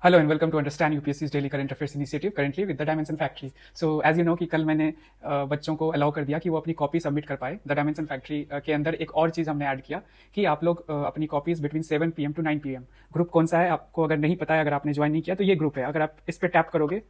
Hello and welcome to Understand UPSC's Daily Current Affairs Initiative currently with the Dimension Factory. So as you know कि कल मैंने बच्चों को allow कर दिया कि वो अपनी कॉपी सबमिट कर पाए. द डायमेंशन फैक्ट्री के अंदर एक और चीज़ हमने ऐड किया कि आप लोग अपनी copies between 7 PM to 9 PM. Group कौन सा है आपको अगर नहीं पता है, अगर आपने ज्वाइन नहीं किया तो ये ग्रुप है. अगर आप इस पर टैप करोगे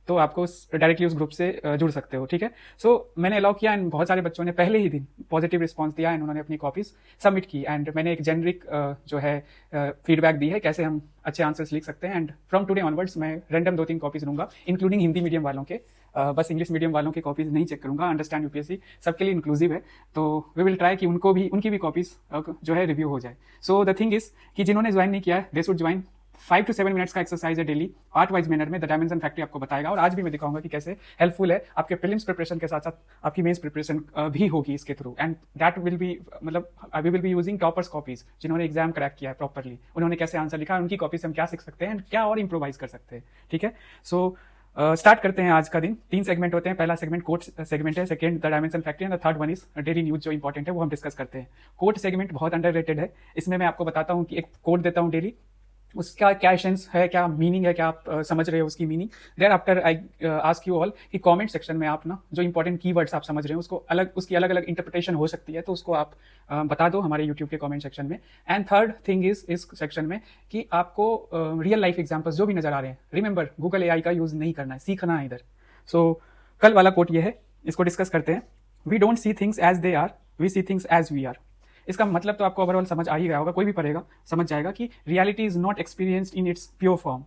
तो आपको डायरेक्टली उस ग्रुप से जुड़ सकते हो. ठीक है. सो मैंने अलाउ किया एंड बहुत सारे बच्चों ने पहले ही दिन पॉजिटिव रिस्पांस दिया एंड उन्होंने अपनी कॉपीज सबमिट की. एंड मैंने एक जेनरिक जो है फीडबैक दी है कैसे हम अच्छे आंसर्स लिख सकते हैं. एंड फ्रॉम टुडे ऑनवर्ड्स मैं रैंडम 2-3 कॉपीज लूंगा इंक्लूडिंग हिंदी मीडियम वालों के. बस इंग्लिश मीडियम वालों की कॉपीज नहीं चेक करूंगा. अंडरस्टैंड यूपीएससी सबके लिए इंक्लूसिव है, तो वी विल ट्राई कि उनकी भी कॉपीज जो है रिव्यू हो जाए. सो द थिंग इज कि जिन्होंने ज्वाइन नहीं किया है they should join. 5 to 7 minutes का एक्सरसाइज है डेली, पार्ट वाइज मैनर में. द डायमेंशन फैक्ट्री आपको बताएगा और आज भी मैं दिखाऊंगा कि कैसे हेल्पफुल है. आपके प्रीलिम्स प्रिपरेशन के साथ साथ आपकी मेंस प्रिपरेशन भी होगी इसके through. And that will be मतलब we will be using toppers copies जिन्होंने एग्जाम क्रैक किया है प्रॉपरली. उन्होंने कैसे आंसर लिखा है, उनकी कॉपी से हम क्या सीख सकते हैं, क्या और इंप्रोवाइज कर सकते हैं. ठीक है. सो स्टार्ट करते हैं आज का दिन. 3 सेगमेंट होते हैं. पहला सेगमेंट कोट सेगमेंट है, second the dimension factory and the third one is daily news जो इंपॉर्टेंट है वो हम डिस्कस करते हैं. कोट सेगमेंट बहुत अंडररेटेड है. इसमें मैं आपको बताता हूँ कि एक कोट देता हूँ डेली, उसका क्या एसेंस है, क्या मीनिंग है, क्या आप समझ रहे हो उसकी meaning. Thereafter I ask you all कि कमेंट सेक्शन में आप ना जो इंपॉर्टेंट कीवर्ड्स आप समझ रहे हो उसकी अलग अलग इंटरप्रिटेशन हो सकती है, तो उसको आप बता दो हमारे यूट्यूब के कमेंट सेक्शन में. एंड थर्ड थिंग इज इस सेक्शन में कि आपको रियल लाइफ एग्जाम्पल्स जो भी नजर आ रहे हैं, रिमेंबर गूगल AI का यूज नहीं करना है, सीखना है इधर. सो कल वाला कोट ये है, इसको डिस्कस करते हैं. We don't see things as they are, we see things as we are. इसका मतलब तो आपको ओवरऑल समझ आ ही गया होगा, कोई भी पढ़ेगा समझ जाएगा कि reality is not experienced in its pure form.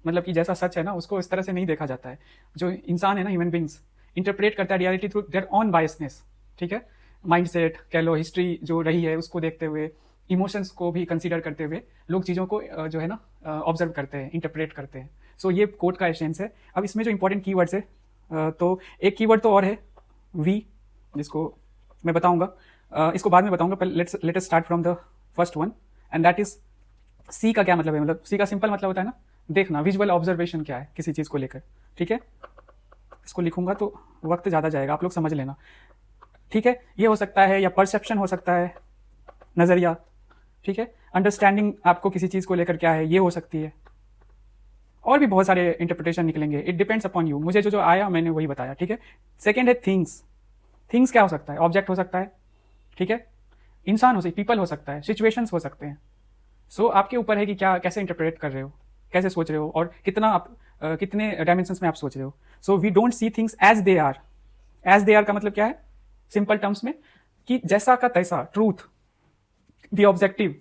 मतलब कि जैसा सच है ना उसको इस तरह से नहीं देखा जाता है. जो इंसान है ना, ह्यूमन बींग्स इंटरप्रेट करता है reality through their on biasness. ठीक है. माइंडसेट कह लो, हिस्ट्री जो रही है उसको देखते हुए, इमोशंस को भी कंसीडर करते हुए लोग चीज़ों को जो है ना ऑब्जर्व करते हैं, इंटरप्रेट करते हैं. सो ये कोट का एसेंस है. अब इसमें जो इंपॉर्टेंट कीवर्ड्स है, तो एक कीवर्ड तो और है वी, जिसको मैं बताऊंगा, इसको बाद में बताऊंगा. पहले let us start from the first one and that is see. का क्या मतलब है? मतलब सी का सिंपल मतलब होता है ना देखना, विजुअल ऑब्जर्वेशन क्या है किसी चीज को लेकर. ठीक है. इसको लिखूंगा तो वक्त ज्यादा जाएगा, आप लोग समझ लेना. ठीक है. ये हो सकता है या परसेप्शन हो सकता है, नजरिया. ठीक है. अंडरस्टैंडिंग आपको किसी चीज को लेकर क्या है ये हो सकती है. और भी बहुत सारे इंटरप्रिटेशन निकलेंगे. It depends upon you. मुझे जो आया मैंने वही बताया. ठीक है. सेकेंड है थिंग्स. थिंग्स क्या हो सकता है? ऑब्जेक्ट हो सकता है. ठीक है. इंसान हो सकता है, पीपल हो सकता है, सिचुएशंस हो सकते हैं. सो आपके ऊपर है कि क्या कैसे इंटरप्रेट कर रहे हो, कैसे सोच रहे हो और कितना आप कितने डायमेंशंस में आप सोच रहे हो. So we don't see things as they are. As they are का मतलब क्या है सिंपल टर्म्स में कि जैसा का तैसा, truth, the objective,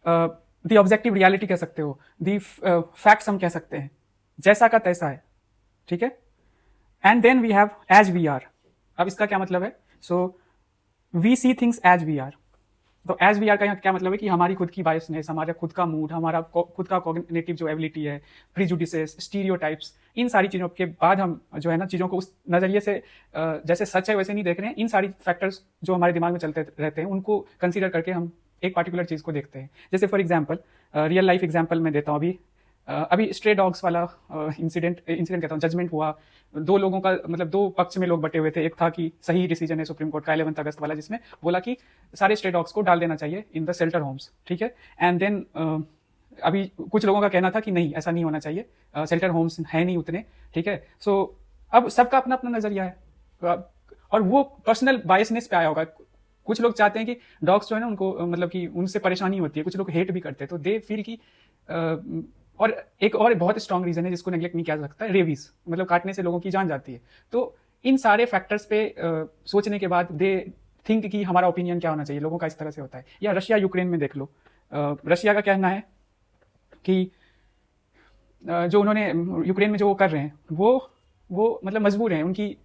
the objective reality कह सकते हो, द फैक्ट्स हम कह सकते हैं, जैसा का तैसा है. ठीक है. And then we have as we are. अब इसका क्या मतलब है? So we see things as we are. तो एज वी आर का क्या मतलब है कि हमारी खुद की बायसनेस, हमारा खुद का मूड, हमारा खुद का कॉग्निटिव जो एबिलिटी है, प्रीजुडिसेस, स्टीरियोटाइप्स, इन सारी चीज़ों के बाद हम जो है ना चीज़ों को उस नज़रिए से जैसे सच है वैसे नहीं देख रहे हैं. इन सारी फैक्टर्स जो हमारे दिमाग में चलते रहते हैं उनको कंसिडर करके हम एक पार्टिकुलर चीज़ को देखते हैं. जैसे for example real life example मैं देता हूँ. अभी स्ट्रे डॉग्स वाला इंसिडेंट कहता हूँ, जजमेंट हुआ. 2 लोगों का मतलब 2 पक्ष में लोग बटे हुए थे. एक था कि सही डिसीजन है सुप्रीम कोर्ट का 11 अगस्त वाला, जिसमें बोला कि सारे स्ट्रे डॉग्स को डाल देना चाहिए इन द शेल्टर होम्स. ठीक है. एंड देन अभी कुछ लोगों का कहना था कि नहीं ऐसा नहीं होना चाहिए, शेल्टर होम्स है नहीं उतने. ठीक है. सो अब सबका अपना अपना नजरिया है और वो पर्सनल बायसनेस पे आया होगा. कुछ लोग चाहते हैं कि डॉग्स जो है ना उनको मतलब कि उनसे परेशानी होती है, कुछ लोग हेट भी करते हैं, तो दे फील कि और एक और बहुत स्ट्रॉन्ग रीजन है जिसको नेग्लेक्ट नहीं किया जा सकता, रेबीज, मतलब काटने से लोगों की जान जाती है. तो इन सारे फैक्टर्स पे सोचने के बाद दे थिंक कि हमारा ओपिनियन क्या होना चाहिए. लोगों का इस तरह से होता है. या रशिया यूक्रेन में देख लो. रशिया का कहना है कि जो उन्होंने यूक्रेन में जो वो कर रहे हैं वो मतलब मजबूर हैं. उनकी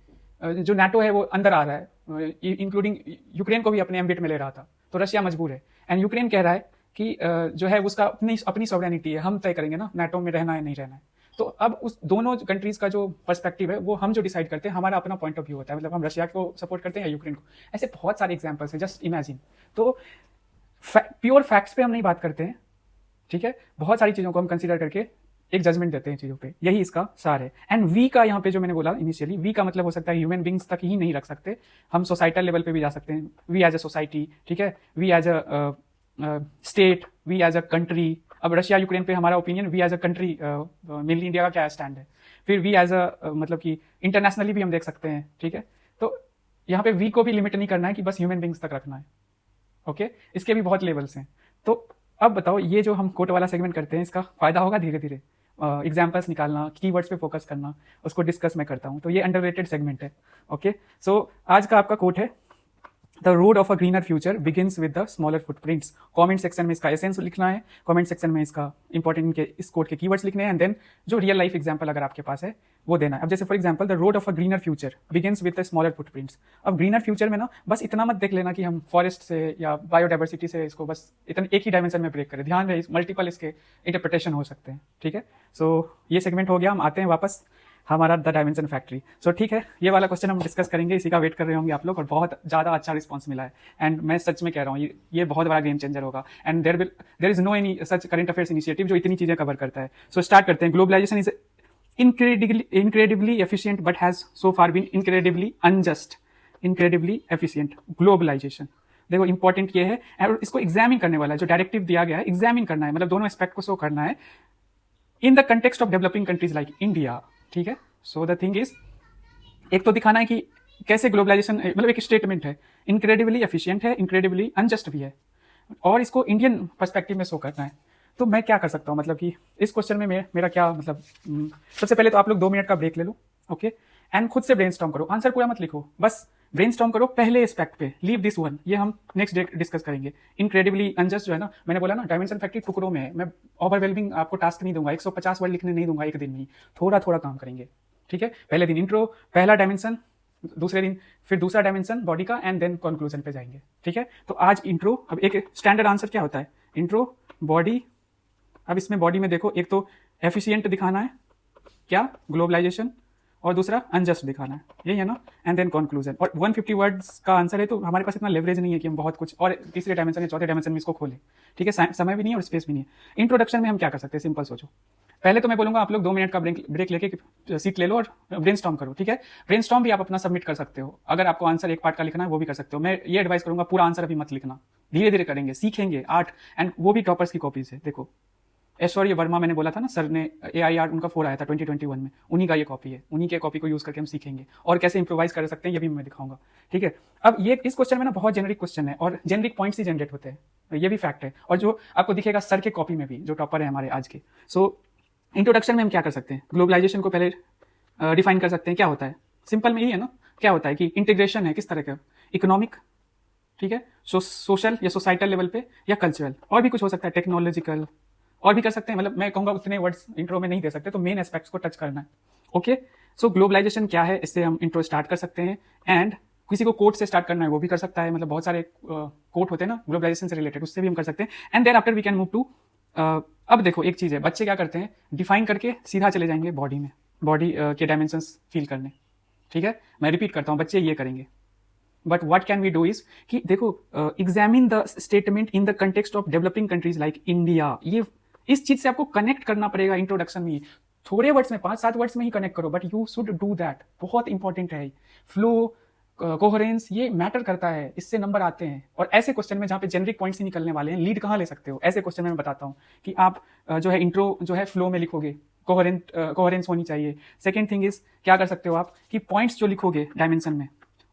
जो नाटो है वो अंदर आ रहा है, इंक्लूडिंग यूक्रेन को भी अपने एम्बिट में ले रहा था, तो रशिया मजबूर है. एंड यूक्रेन कह रहा है कि जो है उसका अपनी सॉवरेनिटी है, हम तय करेंगे ना नाटो में रहना है नहीं रहना है. तो अब उस दोनों कंट्रीज का जो पर्सपेक्टिव है वो हम जो डिसाइड करते हैं, हमारा अपना पॉइंट ऑफ व्यू होता है. मतलब हम रशिया को सपोर्ट करते हैं या यूक्रेन को. ऐसे बहुत सारे एग्जांपल्स हैं, जस्ट इमेजिन. तो प्योर फैक्ट्स पे हम नहीं बात करते हैं. ठीक है. बहुत सारी चीज़ों को हम कंसिडर करके एक जजमेंट देते हैं चीज़ों पे. यही इसका सार है. एंड वी का यहाँ पे जो मैंने बोला इनिशियली, वी का मतलब हो सकता है ह्यूमन बींग्स तक ही नहीं रख सकते, हम सोसाइटल लेवल पे भी जा सकते हैं. We as a society. ठीक है. We as a state, we as a country, अब रशिया यूक्रेन पे हमारा opinion, we as a country mainly India का क्या स्टैंड है, फिर वी एज अ मतलब कि इंटरनेशनली भी हम देख सकते हैं, ठीक है। तो यहाँ पे वी को भी लिमिट नहीं करना है कि बस ह्यूमन बींग्स तक रखना है, ओके। इसके भी बहुत लेवल्स हैं। तो अब बताओ, ये जो हम कोट वाला सेगमेंट करते हैं, इसका फायदा होगा धीरे धीरे एग्जाम्पल्स निकालना, कीवर्ड्स पे फोकस करना, उसको डिस्कस मैं करता हूँ। तो ये अंडररेटेड सेगमेंट है, ओके। सो आज का आपका कोट है, the road of a greener future begins with the smaller footprints. Comment section में इसका एसेंस लिखना है, कमेंट सेक्शन में इसका इंपॉर्टेंट के इस कोट के कीवर्ड्स लिखने हैं, एंड देन जो रियल लाइफ एग्जांपल अगर आपके पास है वो देना है। अब जैसे for example, the road of a greener future begins with the smaller footprints. अब ग्रीनर फ्यूचर में ना बस इतना मत देख लेना कि हम फॉरेस्ट से या बायोडाइवर्सिटी से इसको बस इतने एक ही डायमेंशन में ब्रेक करें, ध्यान रहे मल्टीपल इसके इंटरप्रिटेशन हो सकते हैं, ठीक है। सो ये सेगमेंट हो गया, हम आते हैं वापस हमारा द डायमेंशन फैक्ट्री। सो ठीक है, ये वाला क्वेश्चन हम डिस्कस करेंगे, इसी का वेट कर रहे होंगे आप लोग, और बहुत ज़्यादा अच्छा रिस्पांस मिला है, एंड मैं सच में कह रहा हूँ ये बहुत बड़ा गेम चेंजर होगा, and there is no any such current affairs initiative जो इतनी चीज़ें कवर करता है। सो स्टार्ट करते हैं। Globalization is incredibly efficient but has so far been incredibly unjust. incredibly efficient globalization, देखो इंपॉर्टेंट ये है, और इसको एग्जामिन करने वाला है, जो डायरेक्टिव दिया गया है एग्जामिन करना है, मतलब दोनों एस्पेक्ट को शो करना है इन the context of developing countries like India, ठीक है। सो द थिंग इज, एक तो दिखाना है कि कैसे ग्लोबलाइजेशन, मतलब एक स्टेटमेंट है, इनक्रेडिबली एफिशिएंट है, इनक्रेडिबली अनजस्ट भी है, और इसको इंडियन पर्सपेक्टिव में शो करना है। तो मैं क्या कर सकता हूँ, मतलब कि इस क्वेश्चन में मेरा क्या मतलब, सबसे पहले तो आप लोग 2 मिनट का ब्रेक ले लो, ओके, एंड खुद से ब्रेनस्टॉर्म करो, आंसर पूरा मत लिखो, बस ब्रेनस्टॉर्म करो पहले एस्पेक्ट पे, लीव दिस वन, ये हम नेक्स्ट डे डिस्कस करेंगे। इनक्रेडिबली अनजस्ट जो है ना, मैंने बोला ना डायमेंशन फैक्ट्री टुकड़ों में है, मैं ओवरवेलमिंग आपको टास्क नहीं दूंगा, 150 वर्ड लिखने नहीं दूंगा एक दिन में, थोड़ा थोड़ा काम करेंगे, ठीक है। पहले दिन इंट्रो, पहला डायमेंशन, दूसरे दिन फिर दूसरा डायमेंशन बॉडी का, एंड देन कंक्लूजन पे जाएंगे, ठीक है। तो आज इंट्रो, अब एक स्टैंडर्ड आंसर क्या होता है, इंट्रो बॉडी। अब इसमें बॉडी में देखो, एक तो एफिशिएंट दिखाना है क्या, ग्लोबलाइजेशन, और दूसरा अनजस्ट दिखाना है, यही है ना, एंड देन कंक्लूजन। और 150 वर्ड्स का आंसर है, तो हमारे पास इतना लेवरेज नहीं है कि हम बहुत कुछ और तीसरे डायमेंशन या चौथे डायमेंशन में इसको खोलें, ठीक है। समय भी नहीं है और स्पेस भी नहीं है। इंट्रोडक्शन में हम क्या कर सकते हैं, सिंपल सोचो, पहले तो मैं बोलूंगा आप लोग 2 मिनट का ब्रेक लेके सीट ले लो और ब्रेनस्टॉर्म करो, ठीक है। ब्रेनस्टॉर्म भी आप अपना सबमिट कर सकते हो, अगर आपको आंसर एक पार्ट का लिखना है वो भी कर सकते हो। मैं ये एडवाइस करूंगा, पूरा आंसर अभी मत लिखना, धीरे धीरे करेंगे, सीखेंगे आर्ट, एंड वो भी टॉपर्स की कॉपी से। देखो ऐश्वर्य वर्मा, मैंने बोला था ना, सर ने AIR उनका 4 आया था 2021 में, उन्हीं का ये कॉपी है, उन्हीं के कॉपी को यूज करके हम सीखेंगे, और कैसे इंप्रोवाइज कर सकते हैं ये भी मैं दिखाऊंगा, ठीक है। अब ये इस क्वेश्चन में ना बहुत जेनरिक क्वेश्चन है, और जेनरिक पॉइंट्स ही जनरेट होते हैं, ये भी फैक्ट है, और जो आपको दिखेगा सर के कॉपी में भी, जो टॉपर है हमारे आज के। सो इंट्रोडक्शन में हम क्या कर सकते हैं, ग्लोबलाइजेशन को पहले डिफाइन कर सकते हैं, क्या होता है, सिंपल में ही है ना, क्या होता है कि इंटीग्रेशन है, किस तरह का, इकोनॉमिक, ठीक है, सोशल या सोसाइटल लेवल पे, या कल्चरल, और भी कुछ हो सकता है, टेक्नोलॉजिकल, और भी कर सकते हैं, मतलब मैं कहूंगा उतने वर्ड्स इंट्रो में नहीं दे सकते, तो मेन एस्पेक्ट्स को टच करना है, ओके। सो ग्लोबलाइजेशन क्या है, इससे हम इंट्रो स्टार्ट कर सकते हैं, एंड किसी को कोट से स्टार्ट करना है वो भी कर सकता है, मतलब बहुत सारे कोट होते हैं ना ग्लोबलाइजेशन से रिलेटेड, उससे भी हम कर सकते हैं, and then after we can move to. अब देखो एक चीज है, बच्चे क्या करते हैं, डिफाइन करके सीधा चले जाएंगे बॉडी में, बॉडी के डायमेंशंस फील करने, ठीक है। मैं रिपीट करता हूं, बच्चे ये करेंगे, but what can we do is कि देखो, examine the statement in the context of developing countries like India. ये इस चीज से आपको कनेक्ट करना पड़ेगा इंट्रोडक्शन में, थोड़े वर्ड्स में, 5-7 वर्ड्स में ही कनेक्ट करो, but you should do that, बहुत इंपॉर्टेंट है। फ्लो, कोहेरेंस, ये मैटर करता है, इससे नंबर आते हैं। और ऐसे क्वेश्चन में जहाँ पे जेनरिक पॉइंट्स ही निकलने वाले हैं, लीड कहाँ ले सकते हो, ऐसे क्वेश्चन में मैं बताता हूँ कि आप जो है इंट्रो जो है फ्लो में लिखोगे, कोहेरेंस होनी चाहिए। सेकेंड थिंग इज, क्या कर सकते हो आप कि पॉइंट्स जो लिखोगे डायमेंशन में,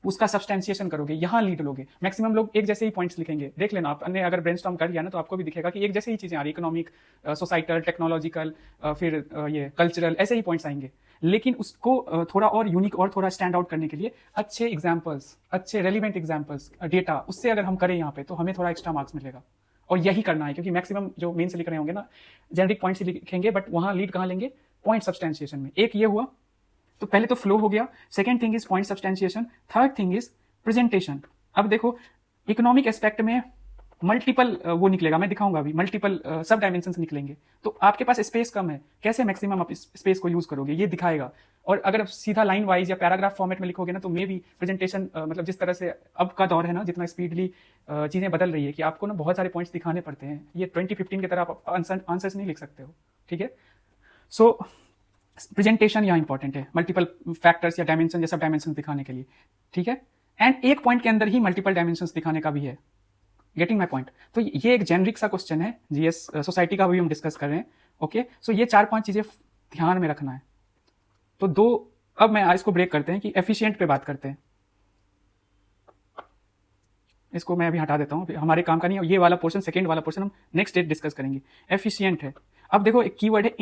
उसका सब्सटेंशिएशन करोगे, यहाँ लीड लोगे। मैक्सिमम लोग एक जैसे ही पॉइंट्स लिखेंगे, देख लेना आपने अगर ब्रेनस्टॉर्म कर लिया ना, तो आपको भी दिखेगा कि एक जैसे ही चीजें आ रही, इकोनॉमिक, सोसाइटल, टेक्नोलॉजिकल, फिर ये कल्चरल, ऐसे ही पॉइंट्स आएंगे। लेकिन उसको थोड़ा और यूनिक और थोड़ा स्टैंड आउट करने के लिए अच्छे एग्जाम्पल्स, अच्छे रेलिवेंट एग्जाम्पल्स, डेटा, उससे अगर हम करें यहाँ पे, तो हमें थोड़ा एक्स्ट्रा मार्क्स मिलेगा। और यही करना है, क्योंकि मैक्सिमम जो मेन से लिख रहे होंगे ना, जेनरिक पॉइंट्स ही लिखेंगे, बट वहां लीड कहाँ लेंगे, पॉइंट सब्सटेंशिएशन में। एक ये हुआ, तो पहले तो फ्लो हो गया, second thing is point substantiation, third thing is presentation. अब देखो इकोनॉमिक एस्पेक्ट में मल्टीपल वो निकलेगा, मैं दिखाऊंगा अभी, मल्टीपल सब डायमेंशंस निकलेंगे, तो आपके पास स्पेस कम है, कैसे मैक्सिमम आप स्पेस को यूज करोगे ये दिखाएगा। और अगर आप सीधा लाइन वाइज या पैराग्राफ फॉर्मेट में लिखोगे ना, तो मे भी प्रेजेंटेशन मतलब जिस तरह से अब का दौर है ना, जितना स्पीडली चीजें बदल रही है, कि आपको ना बहुत सारे पॉइंट्स दिखाने पड़ते हैं, ये 2015 की तरह आप आंसर्स नहीं लिख सकते हो, ठीक है। सो प्रेजेंटेशन यहाँ इंपॉर्टेंट है, मल्टीपल फैक्टर्स या डायमेंशन या सब डायमेंशन दिखाने के लिए, ठीक है। एंड एक पॉइंट के अंदर ही मल्टीपल डायमेंशंस दिखाने का भी है, गेटिंग माई पॉइंट? तो ये एक जेनरिक सा क्वेश्चन है, जीएस सोसाइटी का भी हम डिस्कस कर रहे हैं। ओके, सो ये 4-5 चीजें ध्यान में रखना है। तो दो, अब मैं इसको ब्रेक करते हैं कि एफिशिएंट पे बात करते हैं। इसको मैं अभी हटा देता हूँ, हमारे काम का नहीं है ये वाला पोर्शन, सेकंड वाला पोर्शन हम नेक्स्ट डेट डिस्कस करेंगे। एफिशिएंट है, अब देखो एक कीवर्ड है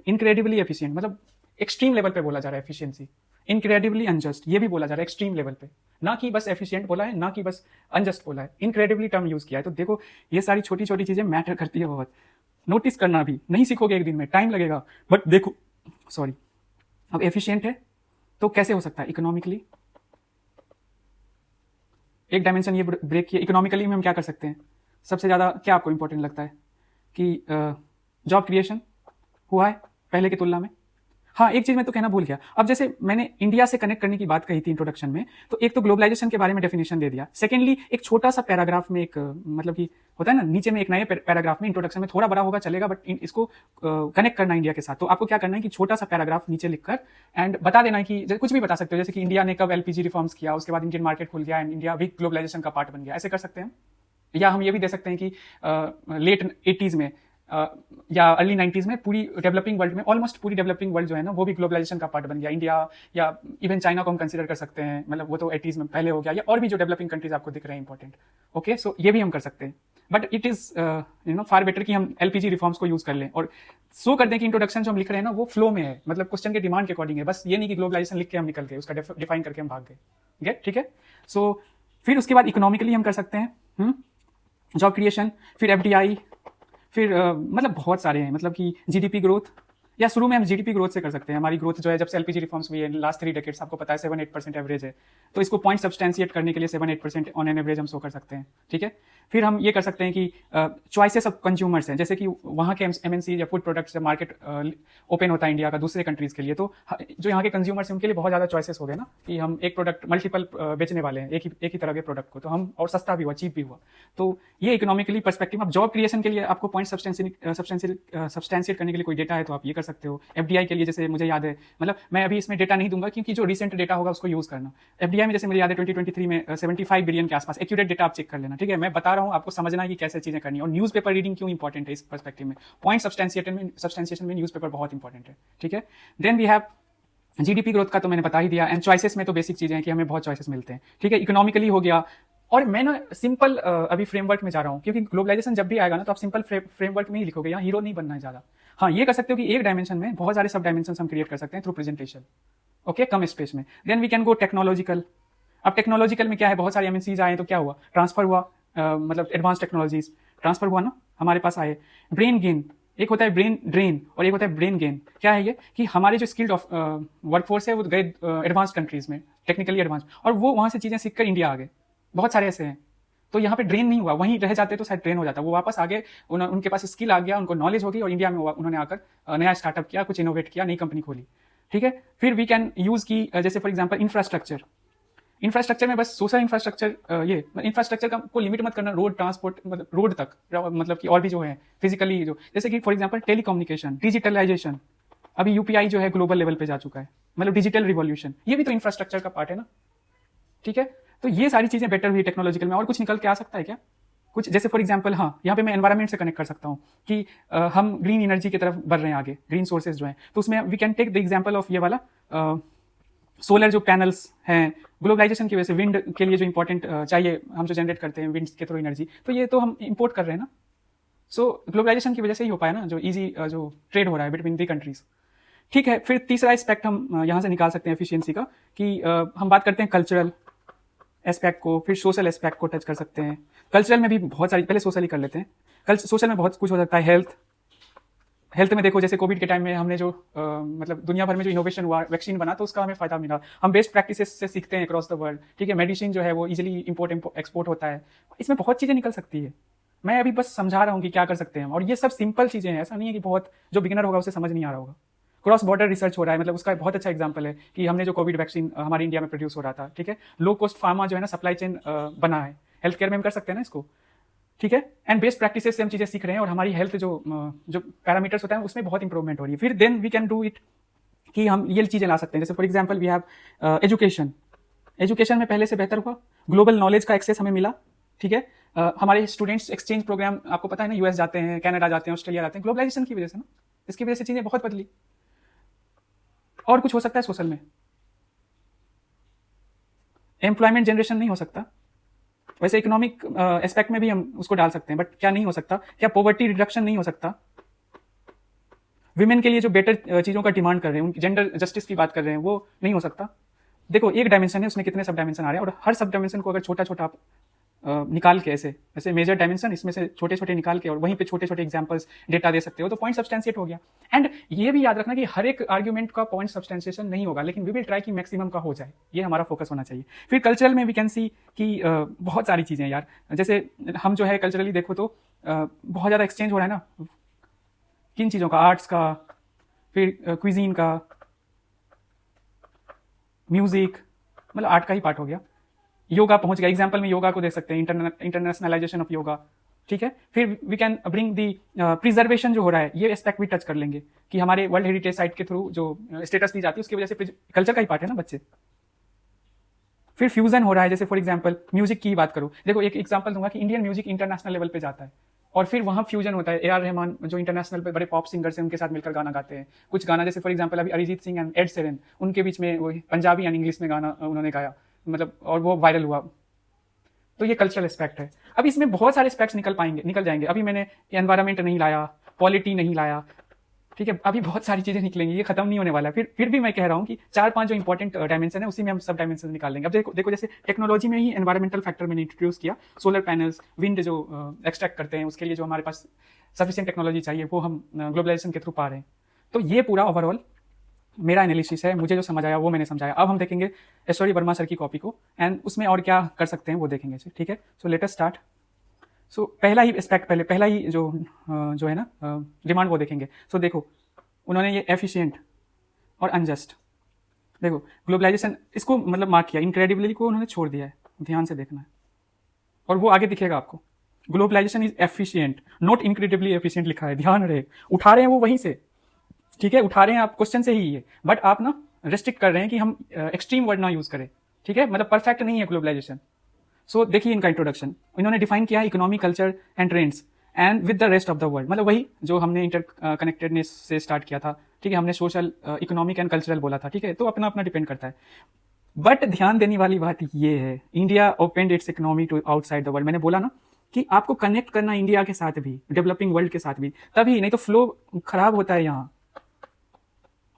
इनक्रेडिबली एफिशिएंट, मतलब एक्सट्रीम लेवल पे बोला जा रहा है एफिशिएंसी। इनक्रेडिबली अनजस्ट, ये भी बोला जा रहा है एक्सट्रीम लेवल पे, ना कि बस एफिशिएंट बोला है, ना कि बस अनजस्ट बोला है, इनक्रेडिबली टर्म यूज किया है। तो देखो ये सारी छोटी छोटी चीजें मैटर करती है बहुत, नोटिस करना भी नहीं सीखोगे एक दिन में, टाइम लगेगा, बट देखो सॉरी। अब एफिशिएंट है तो कैसे हो सकता है? इकोनॉमिकली, एक डायमेंशन ये ब्रेक किया। इकोनॉमिकली में हम क्या कर सकते हैं? सबसे ज्यादा क्या आपको इंपॉर्टेंट लगता है कि जॉब क्रिएशन हुआ है पहले की तुलना में? हाँ, एक चीज मैं तो कहना भूल गया। अब जैसे मैंने इंडिया से कनेक्ट करने की बात कही थी इंट्रोडक्शन में, तो एक तो ग्लोबलाइजेशन के बारे में डेफिनेशन दे दिया। सेकेंडली एक छोटा सा पैराग्राफ में एक मतलब कि होता है ना, नीचे में एक नए पैराग्राफ में, इंट्रोडक्शन में थोड़ा बड़ा होगा चलेगा, बट इसको कनेक्ट करना इंडिया के साथ। तो आपको क्या करना है कि छोटा सा पैराग्राफ नीचे लिखकर एंड बता देना है कि कुछ भी बता सकते हो, जैसे कि इंडिया ने कब एलपीजी रिफॉर्म्स किया, उसके बाद इंडियन मार्केट खुल गया एंड इंडिया भी ग्लोबलाइजेशन का पार्ट बन गया, ऐसे कर सकते हैं। या हम ये भी दे सकते हैं कि लेट 80s में या अर्ली 90s में पूरी डेवलपिंग वर्ल्ड में, ऑलमोस्ट पूरी डेवलपिंग वर्ल्ड जो है ना, वो भी ग्लोबलाइजेशन का पार्ट बन गया। इंडिया या इवन चाइना को हम कंसीडर कर सकते हैं, मतलब वो तो 80s में पहले हो गया, या और भी जो डेवलपिंग कंट्रीज आपको दिख रहे हैं इंपॉर्टेंट। ओके, सो ये भी हम कर सकते हैं, but it is far better कि हम एलपीजी रिफॉर्म्स को यूज कर लें और शो कर दें कि इंट्रोडक्शन जो हम लिख रहे हैं ना वो फ्लो में है, मतलब क्वेश्चन के डिमांड के अकॉर्डिंग है। बस ये नहीं कि ग्लोबलाइजेशन लिख के हम निकल गए, उसका डिफाइन करके हम भाग गए। गेट? ठीक है। सो फिर उसके बाद इकोनॉमिकली हम कर सकते हैं जॉब क्रिएशन, फिर एफडीआई, फिर मतलब बहुत सारे हैं, मतलब कि जीडीपी ग्रोथ, या शुरू में हम जीडीपी ग्रोथ से कर सकते हैं। हमारी ग्रोथ जो है जब से एलपीजी रिफॉर्म्स हुई है लास्ट 3 डेकेड्स, आपको पता है 7-8% एवरेज है, तो इसको पॉइंट सब्सटेंशिएट करने के लिए 7-8% ऑन एन एवरेज हम शो कर सकते हैं। ठीक है। फिर हम ये कर सकते हैं कि चॉइसेस ऑफ कंज्यूमर्स हैं, जैसे कि वहाँ के एमएनसी या फूड प्रोडक्ट्स जब मार्केट ओपन होता है इंडिया का दूसरे कंट्रीज के लिए, तो जो यहाँ के कंज्यूमर्स हैं उनके लिए बहुत ज़्यादा चॉइसेस हो गए ना, कि हम एक प्रोडक्ट मल्टीपल बेचने वाले हैं एक ही तरह के प्रोडक्ट को, तो हम और सस्ता भी हुआ, चीप भी हुआ। तो ये इकोनॉमिकली पर्सपेक्टिव। अब जॉब क्रिएशन के लिए आपको पॉइंट सब्सटेंशिएट करने के लिए कोई डेटा है तो आप ये कर सकते हो। एफडीआई के लिए जैसे मुझे याद है, मतलब मैं अभी इसमें डेटा नहीं दूंगा क्योंकि जो रिसेंट डेटा होगा उसको यूज करना। एफडीआई में जैसे मुझे याद है 2023 में 75 बिलियन के आसपास, एक्यूरेट डेटा आप चेक कर लेना। ठीक है, मैं बता रहा हूँ, आपको समझना है कि कैसे चीजें करनी है, और न्यूज़पेपर रीडिंग क्यों इंपॉर्टेंट है इस पर्सपेक्टिव में। पॉइंट सब्सटेंशिएशन में न्यूज़पेपर बहुत इंपॉर्टेंट है। ठीक है। Then we have GDP growth का तो मैंने बता ही दिया, एंड चॉइसेस में तो बेसिक चीजें हैं कि हमें बहुत चॉइसेस मिलते हैं। ठीक है, इकोनॉमिकली हो गया। और मैं ना सिंपल अभी फ्रेमवर्क में जा रहा हूँ, क्योंकि ग्लोबलाइजेशन जब भी आएगा ना तो आप सिंपल फ्रेमवर्क में ही लिखोगे, यहाँ हीरो नहीं बनना है ज्यादा। हाँ, ये कर सकते हो कि एक डायमेंशन में बहुत सारे सब डायमेंशन हम क्रिएट कर सकते हैं थ्रू प्रेजेंटेशन। ओके, कम स्पेस में। Then we can go technological. अब टेक्नोलॉजिकल में क्या है, बहुत सारे एमएनसीज आए तो क्या हुआ, ट्रांसफर हुआ, मतलब एडवांस टेक्नोलॉजीज ट्रांसफर हुआ ना, हमारे पास आए। ब्रेन गेन, एक होता है ब्रेन ड्रेन और एक होता है ब्रेन गेन। क्या है ये, कि हमारे जो स्किल्ड ऑफ वर्कफोर्स है वो गए एडवांस कंट्रीज में, टेक्निकली एडवांस, और वो वहां से चीजें सीखकर इंडिया आ गए। बहुत सारे ऐसे हैं, तो यहाँ पे ड्रेन नहीं हुआ, वहीं रह जाते तो शायद ट्रेन हो जाता, वो वापस आ गए, उनके पास स्किल आ गया, उनको नॉलेज होगी, और इंडिया में उन्होंने आकर नया स्टार्टअप किया, कुछ इनोवेट किया, नई कंपनी खोली। ठीक है। फिर वी कैन यूज की जैसे फॉर एग्जांपल इंफ्रास्ट्रक्चर में बस सोशल इंफ्रास्ट्रक्चर, ये इंफ्रास्ट्रक्चर का को लिमिट मत करना रोड ट्रांसपोर्ट, मतलब रोड तक, मतलब कि और भी जो है फिजिकली जो, जैसे कि फॉर एग्जांपल टेलीकम्युनिकेशन, डिजिटलाइजेशन। अभी यूपीआई जो है ग्लोबल लेवल पे जा चुका है, मतलब डिजिटल रिवॉल्यूशन, ये भी तो इंफ्रास्ट्रक्चर का पार्ट है ना। ठीक है, तो ये सारी चीजें बेटर हुई टेक्नोलॉजिकल में। और कुछ निकल के आ सकता है क्या कुछ, जैसे फॉर एग्जांपल, हाँ, यहाँ पे मैं एनवायरमेंट से कनेक्ट कर सकता हूँ कि हम ग्रीन एनर्जी की तरफ बढ़ रहे हैं आगे, ग्रीन सोर्सेज जो हैं, तो उसमें we can take the example of ये वाला सोलर जो पैनल्स हैं, ग्लोबलाइजेशन की वजह से विंड के लिए जो इंपॉर्टेंट चाहिए, हम जो जनरेट करते हैं विंड के थ्रू एनर्जी, तो ये तो हम इंपोर्ट कर रहे हैं ना। सो ग्लोबलाइजेशन की वजह से ही हो पाया ना, जो ईजी जो ट्रेड हो रहा है बिटवीन दी कंट्रीज। ठीक है। फिर तीसरा एस्पेक्ट हम यहाँ से निकाल सकते हैं एफिशिएंसी का, कि हम बात करते हैं कल्चरल एस्पेक्ट को, फिर सोशल एस्पेक्ट को टच कर सकते हैं। कल्चरल में भी बहुत सारी, पहले सोशल ही कर लेते हैं। सोशल में बहुत कुछ हो सकता है। हेल्थ में देखो, जैसे कोविड के टाइम में हमने जो मतलब दुनिया भर में जो इनोवेशन हुआ, वैक्सीन बना, तो उसका हमें फायदा मिला। हम बेस्ट प्रैक्टिसेस से सीखते हैं अक्रॉस द वर्ल्ड। ठीक है। मेडिसिन जो है वो इजीली इंपोर्ट एक्सपोर्ट होता है, इसमें बहुत चीजें निकल सकती है। मैं अभी बस समझा रहा हूँ कि क्या कर सकते हैं हम, और ये सब सिंपल चीजें हैं, ऐसा नहीं है कि बहुत जो बिगिनर होगा उसे समझ नहीं आ रहा होगा। क्रॉस बॉर्डर रिसर्च हो रहा है, मतलब उसका बहुत अच्छा एग्जांपल है कि हमने जो कोविड वैक्सीन हमारे इंडिया में प्रोड्यूस हो रहा था। ठीक है। लो कॉस्ट फार्मा जो है ना सप्लाई चेन बना है, हेल्थ केयर में हम कर सकते हैं ना इसको। ठीक है। एंड बेस्ट प्रैक्टिसेस से हम चीजें सीख रहे हैं, और हमारी हेल्थ जो पैरामीटर्स होता है उसमें बहुत इंप्रूवमेंट हो रही है। फिर then we can do it कि हम ये चीजें ला सकते हैं, जैसे for example we have education में पहले से बेहतर हुआ, ग्लोबल नॉलेज का एक्सेस हमें मिला। ठीक है। हमारे स्टूडेंट्स एक्सचेंज प्रोग्राम आपको पता है ना, यूएस जाते हैं, कनाडा जाते हैं, ऑस्ट्रेलिया जाते हैं, ग्लोबलाइजेशन की वजह से ना, इसकी वजह से चीजें बहुत बदली। और कुछ हो सकता है सोशल में, एम्प्लॉयमेंट जनरेशन नहीं हो सकता, वैसे इकोनॉमिक एस्पेक्ट में भी हम उसको डाल सकते हैं, बट क्या नहीं हो सकता, क्या पॉवर्टी रिडक्शन नहीं हो सकता, विमेन के लिए जो बेटर चीजों का डिमांड कर रहे हैं, उनकी जेंडर जस्टिस की बात कर रहे हैं, वो नहीं हो सकता। देखो एक डायमेंशन है, उसमें कितने सब डायमेंशन आ रहे हैं, और हर सब डायमेंशन को अगर छोटा छोटा आप निकाल के ऐसे मेजर डायमेंशन इसमें से छोटे छोटे निकाल के और वहीं पे छोटे छोटे एग्जांपल्स डेटा दे सकते हो, तो पॉइंट सब्सटेंशिएट हो गया। एंड ये भी याद रखना कि हर एक आर्ग्यूमेंट का पॉइंट सब्सटेंशिएशन नहीं होगा, लेकिन वी विल ट्राई कि मैक्सिमम का हो जाए, ये हमारा फोकस होना चाहिए। फिर कल्चरल में वी कैन सी कि बहुत सारी चीजें यार, जैसे हम जो है कल्चरली देखो तो बहुत ज्यादा एक्सचेंज हो रहा है ना, किन चीजों का, आर्ट्स का, फिर क्विजीन का, म्यूजिक, मतलब आर्ट का ही पार्ट हो गया, योगा पहुंच गया, एग्जाम्पल में योगा को देख सकते हैं, इंटरनेशनलाइजेशन ऑफ योगा, ठीक है। फिर we can bring the preservation जो हो रहा है, ये एस्पेक्ट भी टच कर लेंगे कि हमारे वर्ल्ड हेरिटेज साइट के थ्रू जो स्टेटस दी जाती है उसकी वजह से कल्चर का ही पार्ट है ना बच्चे। फिर फ्यूजन हो रहा है, जैसे फॉर एग्जाम्पल म्यूजिक की बात करो, देखो एक एग्जाम्पल दूंगा कि इंडियन म्यूजिक इंटरनेशनल लेवल पे जाता है और फिर वहां फ्यूजन होता है, ए.आर. रहमान जो इंटरनेशनल पे बड़े पॉप सिंगर्स हैं उनके साथ मिलकर गाना गाते हैं, कुछ गाना जैसे फॉर एग्जाम्पल अभी Arijit Singh and Ed Sheeran, उनके बीच में वो पंजाबी एंड इंग्लिश में गाना उन्होंने गाया, मतलब और वो वायरल हुआ, तो ये कल्चरल एस्पेक्ट है। अब इसमें बहुत सारे एस्पेक्ट्स निकल जाएंगे, अभी मैंने एनवायरमेंट नहीं लाया, पॉलिटी नहीं लाया, ठीक है, अभी बहुत सारी चीजें निकलेंगी, ये खत्म नहीं होने वाला है। फिर भी मैं कह रहा हूँ कि 4-5 जो इंपॉर्टेंट डायमेंशन है उसी में हम सब डायमेंशन निकाल लेंगे। अब देखो जैसे टेक्नोलॉजी में ही एनवायरमेंटल फैक्टर मैंने इंट्रोड्यूस किया, सोलर पैनल्स, विंड जो एक्सट्रैक्ट करते हैं, उसके लिए जो हमारे पास सफिशिएंट टेक्नोलॉजी चाहिए वो हम ग्लोबलाइजेशन के थ्रू पा रहे हैं। तो ये पूरा ओवरऑल मेरा एनालिसिस है, मुझे जो समझ आया वो मैंने समझाया। अब हम देखेंगे ऐश्वर्य वर्मा सर की कॉपी को एंड उसमें और क्या कर सकते हैं वो देखेंगे, ठीक है। सो लेट अस स्टार्ट। सो पहला ही एस्पेक्ट, पहला ही जो है ना डिमांड वो देखेंगे। सो देखो उन्होंने ये एफिशिएंट और अनजस्ट, देखो ग्लोबलाइजेशन इसको मतलब मार्क किया, इनक्रेडिबली को उन्होंने छोड़ दिया है, ध्यान से देखना है और वो आगे दिखेगा आपको। Globalization is efficient, not incredibly efficient लिखा है, ध्यान रहे, उठा रहे हैं वो वहीं से, ठीक है, उठा रहे हैं आप क्वेश्चन से ही ये, बट आप ना रेस्ट्रिक्ट कर रहे हैं कि हम एक्सट्रीम वर्ड ना यूज करें, ठीक है, मतलब परफेक्ट नहीं है ग्लोबलाइजेशन। सो देखिए इनका इंट्रोडक्शन, इन्होंने डिफाइन किया economy, culture and trends and with the rest of the world, मतलब वही जो हमने इंटर कनेक्टेडनेस से स्टार्ट किया था, ठीक है, हमने सोशल, इकोनॉमिक एंड कल्चरल बोला था, ठीक है, तो अपना अपना डिपेंड करता है। बट ध्यान देने वाली बात ये है, India opened its economy to outside the world. मैंने बोला ना कि आपको कनेक्ट करना इंडिया के साथ भी, डेवलपिंग वर्ल्ड के साथ भी, तभी, नहीं तो फ्लो खराब होता है यहाँ,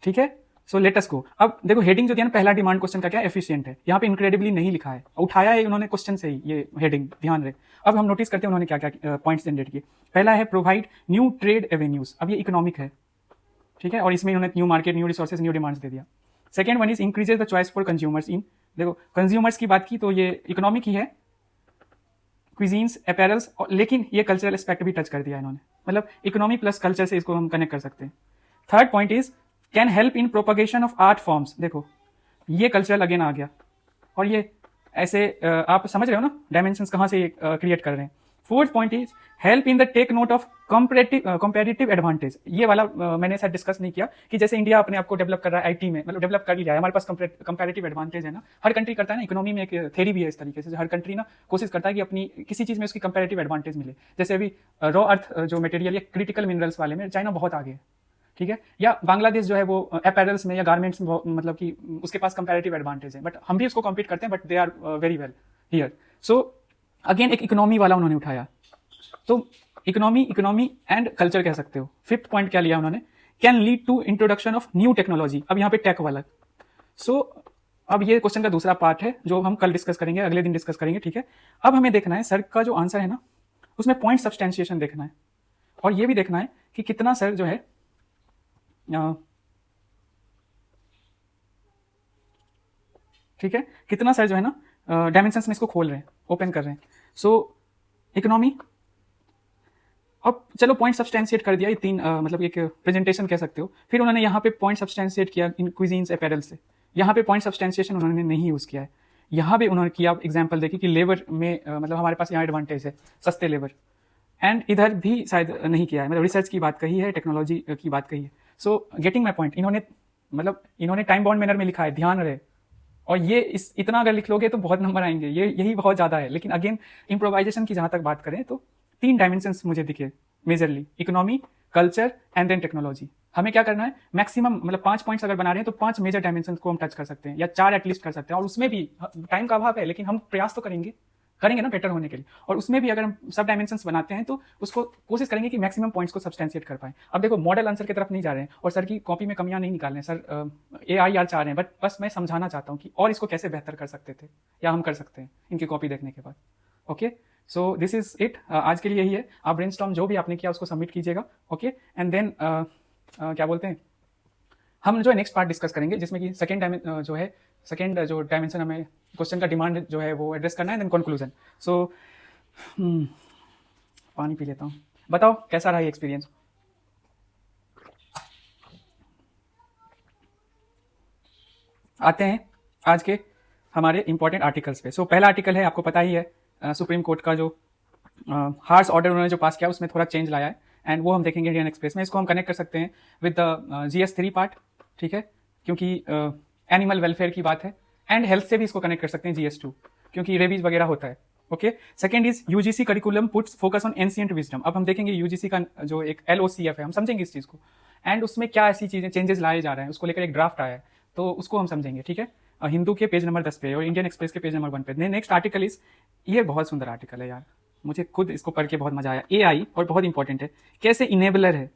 ठीक है। सो लेट अस गो। अब देखो हेडिंग जो दिया ना, पहला डिमांड क्वेश्चन का क्या, एफिशिएंट है, यहाँ पे इनक्रेडिबली नहीं लिखा है, उठाया है उन्होंने क्वेश्चन से ही ये हेडिंग, ध्यान रहे। अब हम नोटिस करते हैं उन्होंने क्या क्या पॉइंट्स जनरेट किए। पहला है प्रोवाइड न्यू ट्रेड एवेन्यूज, अब ये इकोनॉमिक है, ठीक है, और इसमें उन्होंने new market, new resources, new demands दे दिया। Second one is increases the choice for consumers in, देखो कंज्यूमर्स की बात की तो ये इकोनॉमिक ही है, क्विजीन्स, अपैरल्स, लेकिन ये कल्चरल एस्पेक्ट भी टच कर दिया इन्होंने, मतलब इकोनॉमी प्लस कल्चर से इसको हम कनेक्ट कर सकते हैं। Third point is can help in propagation of art forms, देखो ये कल्चरल अगेन आ गया, और ये ऐसे आप समझ रहे हो ना डायमेंशंस कहाँ से क्रिएट कर रहे हैं। Fourth point is help in the take note of comparative advantage, ये वाला मैंने शायद डिस्कस नहीं किया कि जैसे इंडिया अपने आप को डेवलप कर रहा है आईटी में, मतलब डेवलप कर ही रहा है, हमारे पास कंपैरेटिव एडवांटेज है ना, हर कंट्री करता है ना, इकोनॉमी में एक थ्योरी भी है इस तरीके से, हर कंट्री ना कोशिश करता है कि अपनी किसी चीज में उसकी कंपैरेटिव एडवांटेज मिले। जैसे अभी रॉ अर्थ जो मटेरियल या क्रिटिकल मिनरल्स वाले में चाइना बहुत आगे है, ठीक है, या बांग्लादेश जो है वो अपैरल्स में या गारमेंट्स में मतलब कि उसके पास कंपैरेटिव एडवांटेज है, बट हम भी उसको कॉम्पीट करते हैं, but they are very well here. So again एक इकोनॉमी वाला उन्होंने उठाया, तो इकोनॉमी एंड कल्चर कह सकते हो। फिफ्थ पॉइंट क्या लिया उन्होंने, can lead to introduction of new technology, अब यहाँ पे टेक वाला। सो अब ये क्वेश्चन का दूसरा पार्ट है जो हम कल डिस्कस करेंगे, अगले दिन डिस्कस करेंगे, ठीक है। अब हमें देखना है सर का जो आंसर है ना उसमें पॉइंट सब्सटेंशिएशन देखना है, और ये भी देखना है कि कितना सर जो है ठीक है, कितना सर जो है ना डायमेंशंस में इसको खोल रहे हैं, ओपन कर रहे हैं। सो इकोनॉमी, अब चलो पॉइंट सब्सटेंशिएट कर दिया, ये तीन मतलब एक प्रेजेंटेशन कह सकते हो। फिर उन्होंने यहाँ पे पॉइंट सब्सटेंशिएट किया इन क्विजीन्स अपैरल से, यहाँ पे पॉइंट सब्सटेंशिएशन उन्होंने नहीं यूज किया है, यहाँ पे उन्होंने किया एग्जाम्पल देखिए कि लेबर में मतलब हमारे पास यहाँ एडवांटेज है, सस्ते लेबर, एंड इधर भी शायद नहीं किया है, मतलब रिसर्च की बात कही है, टेक्नोलॉजी की बात कही है। सो गेटिंग माई पॉइंट, इन्होंने टाइम बाउंड मैनर में लिखा है, ध्यान रहे, और ये इस इतना अगर लिख लोगे तो बहुत नंबर आएंगे, ये यही बहुत ज़्यादा है। लेकिन अगेन इम्प्रोवाइजेशन की जहाँ तक बात करें तो 3 डायमेंशंस मुझे दिखे majorly, economy, culture and then technology. हमें क्या करना है, मैक्सिमम मतलब 5 पॉइंट्स अगर बना रहे हैं तो 5 मेजर डायमेंशंस को हम टच कर सकते हैं, या 4 एटलीस्ट कर सकते हैं। और उसमें भी टाइम का अभाव है, लेकिन हम प्रयास तो करेंगे ना बेटर होने के लिए। और उसमें भी अगर हम सब डायमेंशंस बनाते हैं तो उसको कोशिश करेंगे कि मैक्सिमम पॉइंट्स को सब्सटेंशिएट कर पाएं। अब देखो मॉडल आंसर की तरफ नहीं जा रहे हैं और सर की कॉपी में कमियां नहीं निकाल रहे हैं, सर AIR चाह रहे हैं, बट बस मैं समझाना चाहता हूं कि और इसको कैसे बेहतर कर सकते थे या हम कर सकते हैं इनकी कॉपी देखने के बाद। Okay, so this is it, आज के लिए यही है। आप ब्रेनस्टॉर्म जो भी आपने किया उसको सबमिट कीजिएगा। ओके, एंड देन क्या बोलते हैं, हम जो है नेक्स्ट पार्ट डिस्कस करेंगे जिसमें कि सेकंड जो डायमेंशन हमें क्वेश्चन का डिमांड जो है वो एड्रेस करना है, देन कंक्लूजन। सो पानी पी लेता हूँ। बताओ कैसा रहा ये एक्सपीरियंस। आते हैं आज के हमारे इंपॉर्टेंट आर्टिकल्स पे। सो पहला आर्टिकल है, आपको पता ही है, सुप्रीम कोर्ट का जो हार्स ऑर्डर उन्होंने जो पास किया उसमें थोड़ा चेंज लाया है, एंड वो हम देखेंगे इंडियन एक्सप्रेस में। इसको हम कनेक्ट कर सकते हैं विद द GS3 पार्ट, ठीक है, क्योंकि एनिमल वेलफेयर की बात है, एंड हेल्थ से भी इसको कनेक्ट कर सकते हैं GS2 क्योंकि रेबीज वगैरह होता है। Okay, second is UGC curriculum puts focus on ancient wisdom. अब हम देखेंगे UGC का जो एक LOCF है, हम समझेंगे इस चीज को, एंड उसमें क्या ऐसी चीजें चेंजेस लाए जा रहे हैं उसको लेकर एक ड्राफ्ट आया है, तो उसको हम समझेंगे, ठीक है। हिंदू के पेज नंबर 10 पे और इंडियन एक्सप्रेस के पेज नंबर 1 पे। नेक्स्ट आर्टिकल इज, ये बहुत सुंदर आर्टिकल है यार, मुझे खुद इसको पढ़ के बहुत मजा आया। AI, और बहुत इंपॉर्टेंट है, कैसे इनेबलर है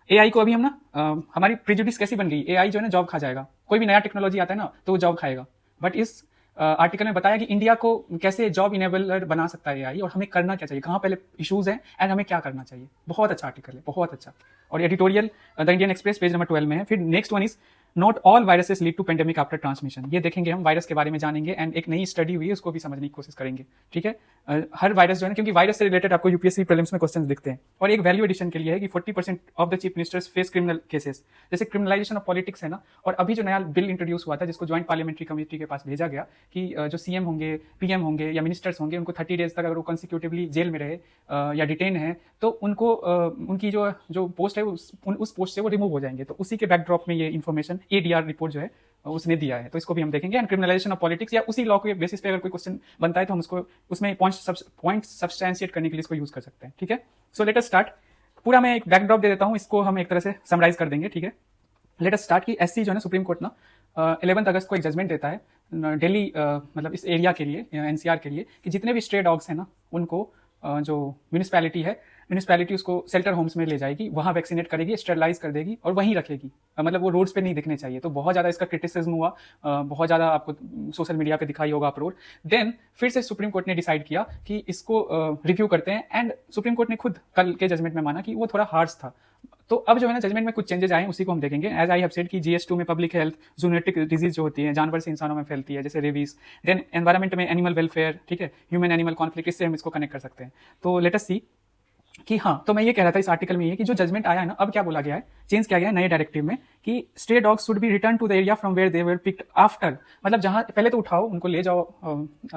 AI को। अभी हम ना हमारी प्रिजुडिस कैसी बन गई, AI जो है ना जॉब खा जाएगा, कोई भी नया टेक्नोलॉजी आता है ना तो वो जॉब खाएगा। बट इस आर्टिकल में बताया कि इंडिया को कैसे जॉब इनेबलर बना सकता है AI, और हमें करना क्या चाहिए, कहाँ पहले इश्यूज हैं एंड हमें क्या करना चाहिए। बहुत अच्छा आर्टिकल है, बहुत अच्छा। और editorial the Indian Express page number 12 में है। फिर next one is not all viruses lead to pandemic after transmission. ये देखेंगे हम, वायरस के बारे में जानेंगे, एंड एक नई स्टडी हुई है उसको भी समझने की कोशिश करेंगे, ठीक है। हर वायरस जो है, क्योंकि वायरस से रिलेटेड आपको UPSC प्रीलिम्स में क्वेश्चंस दिखते हैं। और एक वैल्यू एडिशन के लिए है कि 40% of the chief ministers face criminal cases, जैसे क्रिमिनलाइजेशन ऑफ पॉलिटिक्स है ना। और अभी जो नया बिल इंट्रोड्यूस हुआ था जिसको ज्वाइंट पार्लियामेंट्री कमेटी के पास भेजा गया कि जो CM होंगे, PM होंगे या मिनिस्टर्स होंगे, उनको 30 डेज तक अगर वो कंसिक्यूटिवली जेल में रहे या डिटेन है तो उनको उनकी जो पोस्ट है उस पोस्ट से वो रिमूव हो जाएंगे। तो उसी के बैकड्रॉप में ये इन्फॉर्मेशन ADR रिपोर्ट जो है उसने दिया है, तो इसको भी हम देखेंगे। एंड क्रिमिनलाइजेशन ऑफ पॉलिटिक्स, या उसी लॉ के बेसिस पे अगर कोई क्वेश्चन बनता है तो हम उसको उसमें पॉइंट सब्सटेंशिएट करने के लिए इसको यूज कर सकते हैं, ठीक है। सो लेट अस स्टार्ट। पूरा मैं एक बैकड्रॉप दे देता हूं, इसको हम एक तरह से समराइज कर देंगे, ठीक है। लेट अस स्टार्ट कि SC जो है ना, सुप्रीम कोर्ट ना 11 अगस्त को एक जजमेंट देता है दिल्ली मतलब इस एरिया के लिए, NCR के लिए, कि जितने भी स्ट्रे डॉग्स हैं ना उनको जो म्यूनिसपैलिटी उसको शेल्टर होम्स में ले जाएगी, वहाँ वैक्सीनेट करेगी, स्टेरलाइज कर देगी और वहीं रखेगी। मतलब वो रोड्स पे नहीं दिखने चाहिए। तो बहुत ज़्यादा इसका क्रिटिसिज्म हुआ, बहुत ज़्यादा आपको सोशल मीडिया पे दिखाई होगा अपलोड। देन फिर से सुप्रीम कोर्ट ने डिसाइड किया कि इसको रिव्यू करते हैं, एंड सुप्रीम कोर्ट ने खुद कल के जजमेंट में माना कि वो थोड़ा हार्श था। तो अब जो है ना जजमेंट में कुछ चेंजेस आए, उसी को हम देखेंगे। एज आई हैव सेड कि GS2 में पब्लिक हेल्थ, जूनोटिक डिजीज जो होती है, जानवर से इंसानों में फैलती है, जैसे रेबीज। देन एनवायरमेंट में एनिमल वेलफेयर, ठीक है, ह्यूमन एनिमल कॉन्फ्लिक्ट, इससे हम इसको कनेक्ट कर सकते हैं। तो लेट अस सी कि हाँ, तो मैं ये कह रहा था इस आर्टिकल में ये कि जो जजमेंट आया है ना, अब क्या बोला गया है, चेंज किया गया है नए डायरेक्टिव में कि stray dogs should be return to the area from where they were picked after. मतलब जहां पहले तो उठाओ, उनको ले जाओ,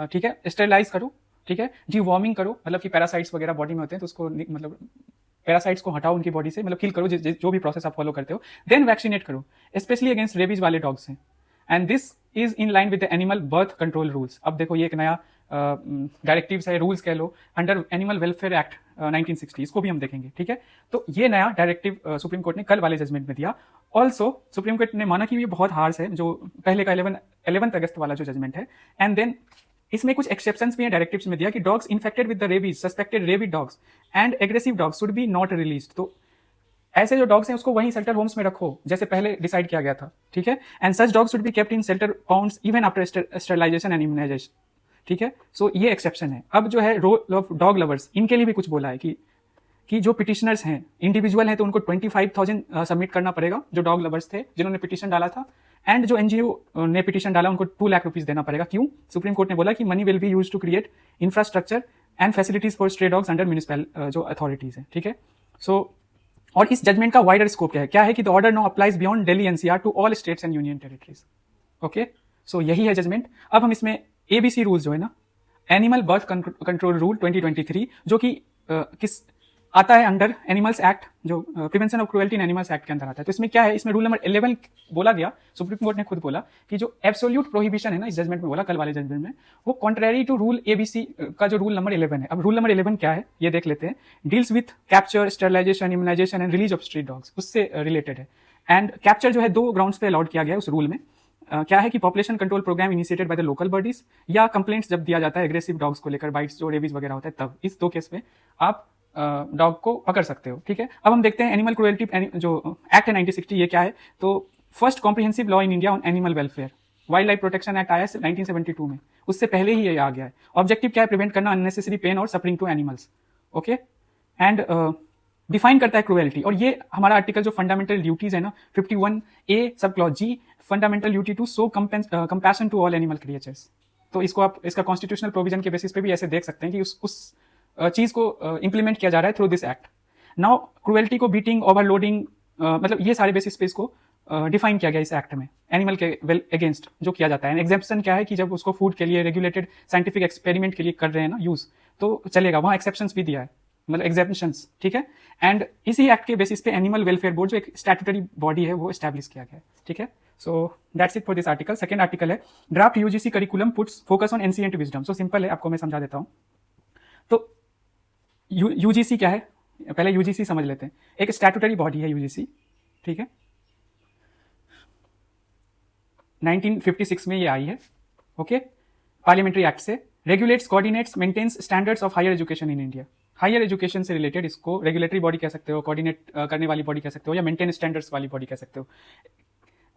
ठीक है, स्टेरिलाइज करो, ठीक है, डिवॉर्मिंग करो, मतलब कि पैरासाइट्स वगैरह बॉडी में होते हैं तो उसको मतलब पैरासाइट्स को हटाओ उनकी बॉडी से, मतलब किल करो, जो भी प्रोसेस आप फॉलो करते हो। देन वैक्सीनेट करो, स्पेशली अगेंस्ट रेबीज वाले डॉग्स हैं, and this is in line with the animal birth control rules. अब देखो ये एक नया डायरेक्टिव्स है, रूल्स कह लो, अंडर एनिमल वेलफेयर एक्ट 1960, इसको भी हम देखेंगे, ठीक है। तो ये नया डायरेक्टिव सुप्रीम कोर्ट ने कल वाले जजमेंट में दिया। ऑल्सो सुप्रीम कोर्ट ने माना कि ये बहुत हार्श है, जो पहले का 11 अगस्त वाला जो जजमेंट है। एंड देन इसमें कुछ एक्सेप्शंस भी हैं डायरेक्टिव्स में दिया कि dogs infected with the rabies, suspected rabid dogs and aggressive dogs should be not released. तो ऐसे जो डॉग्स हैं उसको वहीं शेल्टर होम्स में रखो जैसे पहले डिसाइड किया गया था, ठीक है। And such dogs should be kept in shelter pounds even after sterilization and immunization, ठीक है। सो ये एक्सेप्शन है। अब जो है रोल ऑफ डॉग लवर्स, इनके लिए भी कुछ बोला है कि जो पिटिशनर्स हैं, इंडिविजुअल हैं, तो उनको 25,000 सबमिट करना पड़ेगा, जो डॉग लवर्स थे जिन्होंने पिटिशन डाला था। एंड जो NGO ने पिटिशन डाला उनको 2 लाख रुपीज देना पड़ेगा। क्यों? सुप्रीम कोर्ट ने बोला कि money will be use to create infrastructure and facilities for stray dogs under municipal जो अथॉरिटीज है, ठीक है। सो और इस जजमेंट का वाइडर स्कोप क्या है कि the order now applies beyond Delhi NCR to all states and union territories. Okay, so यही है जजमेंट। अब हम इसमें ABC रूल्स जो है ना, एनिमल बर्थ कंट्रोल रूल 2023, जो कि किस आता है अंडर एनिमल्स एक्ट, जो prevention of cruelty in animals act के अंदर आता है। तो इसमें क्या है, इसमें रूल नंबर 11 बोला गया, सुप्रीम कोर्ट ने खुद बोला कि जो एब्सोल्यूट प्रोहिबिशन है ना, इस जजमेंट में बोला, कल वाले जजमेंट में, वो कॉन्ट्रेरी टू रूल एबीसी का जो रूल नंबर 11 है। अब रूल नंबर 11 क्या है ये देख लेते हैं। Deals with capture, sterilization, immunization and release of street dogs, उससे रिलेटेड है। एंड कैप्चर जो है 2 ग्राउंड्स पे अलाउड किया गया है उस रूल में। क्या है कि population control programme initiated by the local bodies, या कंप्लेंट्स जब दिया जाता है एग्रेसिव डॉग्स को लेकर, बाइट्स जो रेबीज वगैरह होता है, तब इस 2 केस में आप डॉग को पकड़ सकते हो। ठीक है, अब हम देखते हैं एनिमल क्रुएल्टी जो एक्ट है 1960, ये क्या है। तो first comprehensive law in India on animal welfare, wild life protection act आया 1972 में, उससे पहले ही ये आ गया है। ऑब्जेक्टिव क्या है, प्रिवेंट करना अननेसेसरी पेन और suffering to animals. Okay, and define करता है क्रुएल्टी, और ये हमारा आर्टिकल जो फंडामेंटल ड्यूटीज है ना, 51A sub clause G, fundamental duty to show compassion to all animal creatures. तो इसको आप इसका कॉन्स्टिट्यूशनल प्रोविजन के बेसिस पे भी ऐसे देख सकते हैं कि उस चीज को इंप्लीमेंट किया जा रहा है through this act. Now cruelty को बीटिंग, ओवरलोडिंग, मतलब ये सारे बेसिस पे इसको डिफाइन किया गया इस एक्ट में, एनिमल के वेल अगेंस्ट जो किया जाता है। एग्जेप्शन क्या है कि जब उसको फूड के लिए, रेगुलेटेड साइंटिफिक एक्सपेरिमेंट के लिए कर रहे हैं ना यूज, तो चलेगा, वहां एक्सेप्शंस भी दिया है, मतलब एग्जेप्शंस। ठीक है, एंड इसी एक्ट के बेसिस पे एनिमल वेलफेयर बोर्ड जो एक स्टैट्यूटरी बॉडी है वो एस्टैब्लिश किया गया है। ठीक है, so that's it for this article. Second article है draft UGC curriculum puts focus on ancient wisdom. So simple है, आपको मैं समझा देता हूं। तो यूजीसी क्या है, पहले यूजीसी समझ लेते हैं। एक स्टैट्यूटरी बॉडी है यूजीसी, ठीक है, 1956 में ये आई है। ओके, पार्लियामेंट्री एक्ट से regulates, coordinates, maintains standards of higher education in India. Higher education से रिलेटेड इसको रेगुलेटरी बॉडी कह सकते हो, कोऑर्डिनेट करने वाली बॉडी कह सकते हो, या मेंटेन स्टैंडर्ड्स वाली बॉडी कह सकते हो।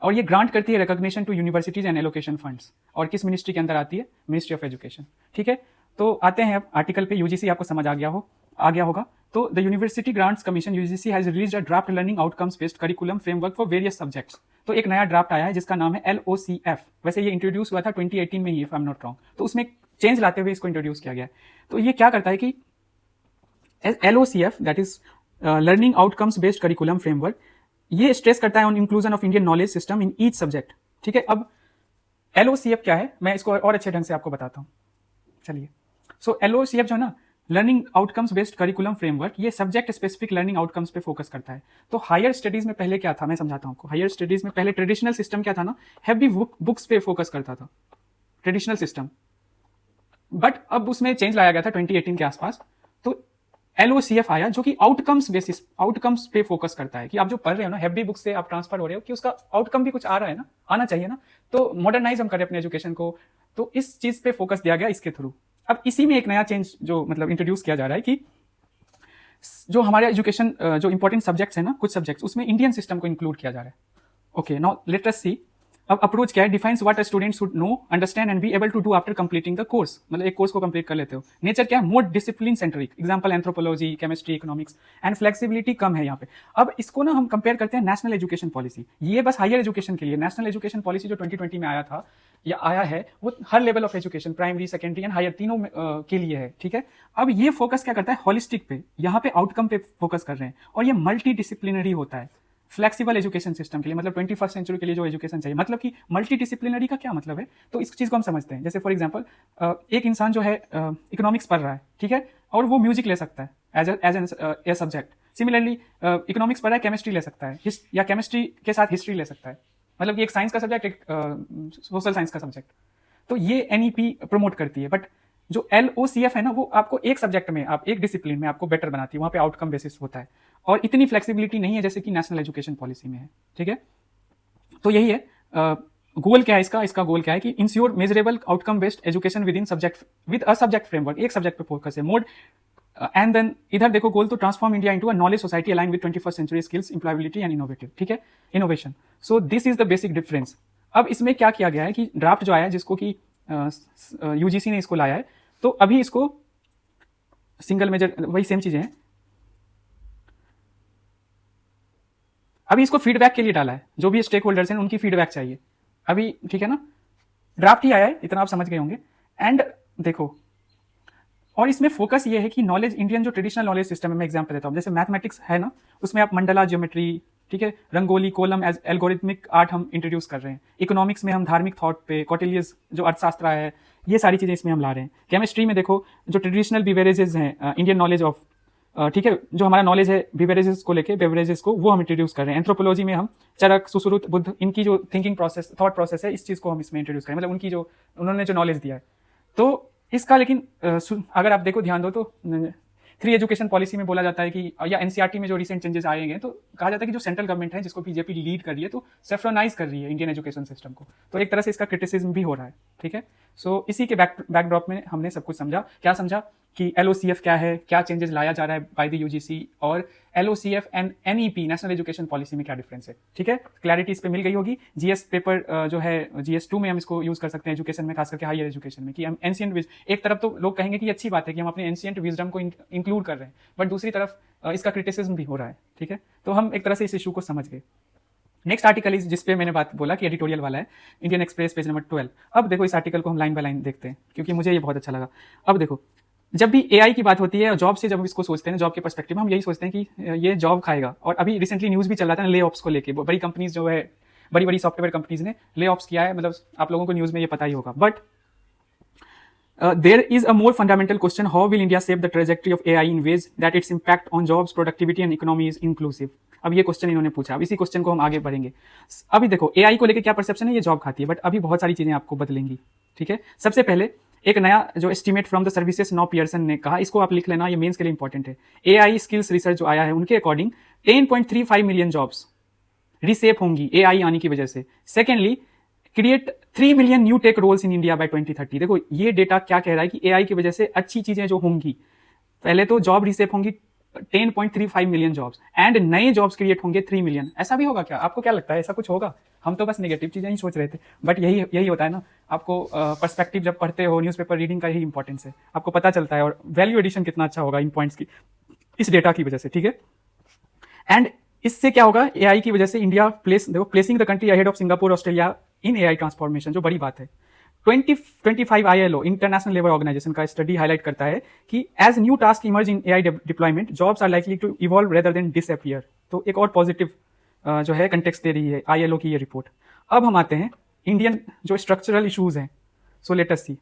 और ये ग्रांट करती है recognition to universities and allocation funds. और किस मिनिस्ट्री के अंदर आती है, मिनिस्ट्री ऑफ एजुकेशन। ठीक है, तो आते हैं अब आर्टिकल पे। यूजीसी आपको समझ आ गया होगा। तो the university grants commission UGC has released a draft learning outcomes based curriculum framework for various subjects. तो एक नया ड्राफ्ट आया है जिसका नाम है LOCF। वैसे ये इंट्रोड्यूस हुआ था 2018 में ही, if I am not wrong. तो उसमें चेंज लाते हुए इसको इंट्रोड्यूस किया गया है। तो ये क्या करता है कि LOCF, that is learning outcomes based curriculum framework, ये स्ट्रेस करता है on inclusion of Indian knowledge system in each subject. ठीक है, अब LOCF क्या है, मैं इसको और अच्छे ढंग से आपको बताता हूँ। चलिए, सो LOCF जो है ना, learning outcomes based curriculum framework, ये सब्जेक्ट स्पेसिफिक लर्निंग आउटकम्स पे फोकस करता है। तो हायर स्टडीज में पहले क्या था, मैं समझाता हूँ आपको। हायर स्टडीज में पहले ट्रेडिशनल सिस्टम क्या था ना, हैवी बुक्स पे फोकस करता था, ट्रेडिशनल सिस्टम। बट अब उसमें चेंज लाया गया था 2018 के आसपास। तो LOCF आया जो कि आउटकम्स पे फोकस करता है, कि आप जो पढ़ रहे हो ना, हैवी बुक्स से आप ट्रांसफर हो रहे हो, कि उसका आउटकम भी कुछ आ रहा है ना, आना चाहिए ना। तो मॉडर्नाइज हम करें अपने एजुकेशन को, तो इस चीज पे फोकस दिया गया इसके थ्रू। अब इसी में एक नया चेंज जो मतलब इंट्रोड्यूस किया जा रहा है कि जो हमारे एजुकेशन जो इंपॉर्टेंट सब्जेक्ट्स है ना, कुछ सब्जेक्ट्स, उसमें इंडियन सिस्टम को इंक्लूड किया जा रहा है। Okay, now let us see. अब अप्रोच क्या है, defines what a student should know, understand and be able to do after completing the course. मतलब एक कोर्स को कंप्लीट कर लेते हो। नेचर क्या है, more discipline centric, example anthropology, chemistry, economics, and flexibility कम है यहाँ पे। अब इसको ना हम कंपेयर करते हैं नेशनल एजुकेशन पॉलिसी। ये बस हायर एजुकेशन के लिए, नेशनल एजुकेशन पॉलिसी जो 2020 में आया था या आया है, वो हर level of education, primary, secondary and higher, तीनों के लिए है। ठीक है, अब ये फोकस क्या करता है, होलिस्टिक पे, यहाँ पे आउटकम पे फोकस कर रहे हैं, और ये मल्टी डिसिप्लिनरी होता है फ्लेक्सिबल एजुकेशन सिस्टम के लिए, मतलब 21st सेंचुरी के लिए जो एजुकेशन चाहिए। मतलब कि मल्टी डिसिप्लिनरी का क्या मतलब है, तो इस चीज को हम समझते हैं। जैसे फॉर एग्जांपल, एक इंसान जो है इकोनॉमिक्स पढ़ रहा है, ठीक है, और वो म्यूजिक ले सकता है as an subject. Similarly economics पढ़ रहा है, केमिस्ट्री ले सकता है, या केमिस्ट्री के साथ हिस्ट्री ले सकता है। मतलब कि एक साइंस का सब्जेक्ट, एक सोशल साइंस का सब्जेक्ट। तो ये NEP प्रमोट करती है। बट जो LOCF है ना, वो आपको एक सब्जेक्ट में, आप एक डिसिप्लिन में आपको बेटर बनाती है, वहां पे आउटकम बेसिस होता है, और इतनी फ्लेक्सिबिलिटी नहीं है जैसे कि नेशनल एजुकेशन पॉलिसी में है। ठीक है, तो यही है गोल। क्या है इसका गोल क्या है कि ensure measurable outcome based education within subject, with a subject framework, एक सब्जेक्ट पे फोकस है। मोड एंड देन इधर देखो, goal to transform India into a knowledge society align with 21st century skills, employability and innovative. ठीक है, innovation. So this is the basic difference. अब इसमें क्या किया गया है कि ड्राफ्ट जो आया है, जिसको कि यूजीसी ने इसको लाया है, तो अभी इसको सिंगल मेजर, वही सेम चीजें हैं, अभी इसको फीडबैक के लिए डाला है। जो भी स्टेक होल्डर्स हैं उनकी फीडबैक चाहिए अभी। ठीक है ना, ड्राफ्ट ही आया है, इतना आप समझ गए होंगे। एंड देखो, और इसमें फोकस ये है कि नॉलेज, इंडियन जो ट्रेडिशनल नॉलेज सिस्टम है, मैं एग्जांपल देता हूं। जैसे मैथमेटिक्स है ना, उसमें आप मंडला ज्योमेट्री, ठीक है, rangoli, kolam as algorithmic art हम इंट्रोड्यूस कर रहे हैं। इकोनॉमिक्स में हम धार्मिक थॉट पे, कौटिल्यस जो अर्थशास्त्र है, ये सारी चीजें इसमें हम ला रहे हैं। केमिस्ट्री में देखो, जो ट्रेडिशनल बिवेरेजेस हैं, इंडियन नॉलेज ऑफ ठीक है, जो हमारा नॉलेज है बेवरेजेस को लेके, बेवरेजेस को वो हम इंट्रोड्यूस कर रहे हैं। एंथ्रोपोलॉजी में हम चरक, सुश्रुत, बुद्ध, इनकी जो थिंकिंग प्रोसेस, थॉट प्रोसेस है, इस चीज को हम इसमें इंट्रोड्यूस करें, मतलब उनकी जो उन्होंने जो नॉलेज दिया है। तो इसका लेकिन अगर आप देखो, ध्यान दो तो फ्री एजुकेशन पॉलिसी में बोला जाता है कि, या एनसीईआरटी में जो रिसेंट चेंजेस आए हैं, तो कहा जाता है कि जो सेंट्रल गवर्नमेंट है जिसको बीजेपी लीड कर रही है, तो सेफ्रोनाइज कर रही है इंडियन एजुकेशन सिस्टम को, तो एक तरह से इसका क्रिटिसिज्म भी हो रहा है। ठीक है, सो इसी के बैकड्रॉप में हमने सब कुछ समझा। क्या समझा कि एलओसीएफ क्या है, क्या चेंजेस लाया जा रहा है बाय द यूजीसी, और LOCF and NEP national education policy में क्या डिफरेंस है। ठीक है, क्लैरिटी इस पे मिल गई होगी। जीएस पेपर जो है जीएस 2 में हम इसको यूज कर सकते हैं एजुकेशन में, खास करके हायर एजुकेशन में, कि हम एंशिएंट, एक तरफ तो लोग कहेंगे कि अच्छी बात है कि हम अपने एंशिएंट विजडम को इंक्लूड कर रहे हैं, बट दूसरी तरफ इसका क्रिटिसिज्म भी हो रहा है। ठीक है, तो हम एक तरह से इस इशू को समझ गए। नेक्स्ट आर्टिकल इस जिसपे मैंने बात बोला कि एडिटोरियल वाला है, इंडियन एक्सप्रेस पेज नंबर 12। अब देखो इस आर्टिकल को हम लाइन बाय लाइन देखते हैं, क्योंकि मुझे ये बहुत अच्छा लगा। अब देखो, जब भी एआई की बात होती है, जॉब से जब हम इसको सोचते हैं, जॉब के पर्सपेक्टिव में हम यही सोचते हैं कि ये जॉब खाएगा। और अभी रिसेंटली न्यूज भी चल रहा था ले ऑफ्स को लेके, बड़ी कंपनीज जो है, बड़ी बड़ी सॉफ्टवेयर कंपनीज ने ले ऑफ्स किया है, मतलब आप लोगों को न्यूज में ये पता ही होगा। But there is a more fundamental question: how will India shape the trajectory of AI in ways that its impact on jobs, productivity and economy is inclusive? अब ये क्वेश्चन इन्होंने पूछा, अब इसी क्वेश्चन को हम आगे बढ़ेंगे। अभी देखो एआई को लेके क्या परसेप्शन है, ये जॉब खाती है, बट अभी बहुत सारी चीजें आपको बदलेंगी। ठीक है, सबसे पहले एक नया जो estimate from the services now Pearson ने कहा, इसको आप लिख लेना, ये मेंस के लिए इंपॉर्टेंट है। एआई स्किल्स रिसर्च जो आया है, उनके अकॉर्डिंग 10.35 मिलियन जॉब्स रीसेप होंगी एआई आने की वजह से। Secondly, create 3 million new tech roles in India by 2030। देखो ये डेटा क्या कह रहा है कि एआई की वजह से अच्छी चीजें जो होंगी, पहले तो जॉब रीसेप होंगी 10.35 मिलियन जॉब्स, एंड नए जॉब्स क्रिएट होंगे 3 मिलियन। ऐसा भी होगा क्या? आपको क्या लगता है ऐसा कुछ होगा? हम तो बस नेगेटिव चीजें ही सोच रहे थे, बट यही होता है ना, आपको पर्सपेक्टिव जब पढ़ते हो, न्यूज़पेपर रीडिंग का यही इंपॉर्टेंस है, आपको पता चलता है। और वैल्यू एडिशन कितना अच्छा होगा इन पॉइंट्स की, इस डेटा की वजह से। ठीक है, एंड इससे क्या होगा, एआई की वजह से India placing the country ahead of Singapore, Australia in AI transformation, जो बड़ी बात है। 2025 ILO इंटरनेशनल लेबर ऑर्गेनाइजेशन का स्टडी हाईलाइट करता है कि as new task emerge in AI deployment, jobs are likely to evolve rather than disappear. तो एक और पॉजिटिव जो है कंटेक्स्ट दे रही है ILO की ये रिपोर्ट। अब हम आते हैं इंडियन जो स्ट्रक्चरल इशूज हैं, so let us see.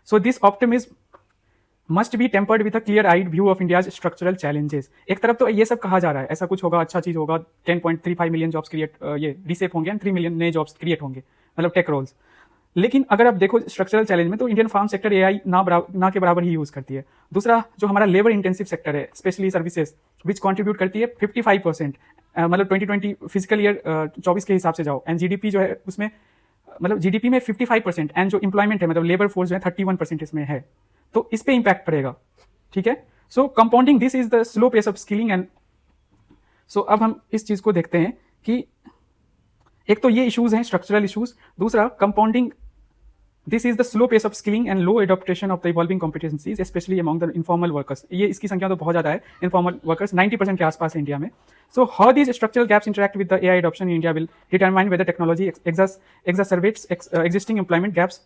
So this optimism must be tempered with a clear eyed view of India's structural challenges. एक तरफ तो ये सब कहा जा रहा है, ऐसा कुछ होगा, अच्छा चीज होगा, 10.35 मिलियन जॉब्स क्रिएट, ये रीसेप होंगे, 3 मिलियन नए जॉब्स क्रिएट होंगे, मतलब टेक रोल्स। लेकिन अगर आप देखो स्ट्रक्चरल चैलेंज में, तो इंडियन फार्म सेक्टर एआई ना के बराबर ही यूज करती है। दूसरा, जो हमारा लेबर इंटेंसिव सेक्टर है, स्पेशली सर्विसेज, विच कॉन्ट्रीब्यूट करती है 55%, मतलब 2020 फिजिकल ईयर 24 के हिसाब से जाओ, एंड जीडीपी जो है उसमें, मतलब जीडीपी में 55%, एंड जो इंप्लॉयमेंट है, मतलब लेबर फोर्स जो है 31% इसमें है, तो इस पे इंपैक्ट पड़ेगा। ठीक है, so compounding this is the slow pace of skilling and so अब हम इस चीज को देखते हैं कि एक तो ये इश्यूज हैं स्ट्रक्चरल इश्यूज, दूसरा compounding this is the slow pace of skilling and low adaptation of the evolving competencies specially among the informal workers. ये इसकी संख्या तो बहुत ज्यादा है, इनफॉर्मल वर्कर्स 90% के आसपास है इंडिया में। So how these structural gaps interact with the AI adoption in India will determine whether technology exacerbates existing employment gaps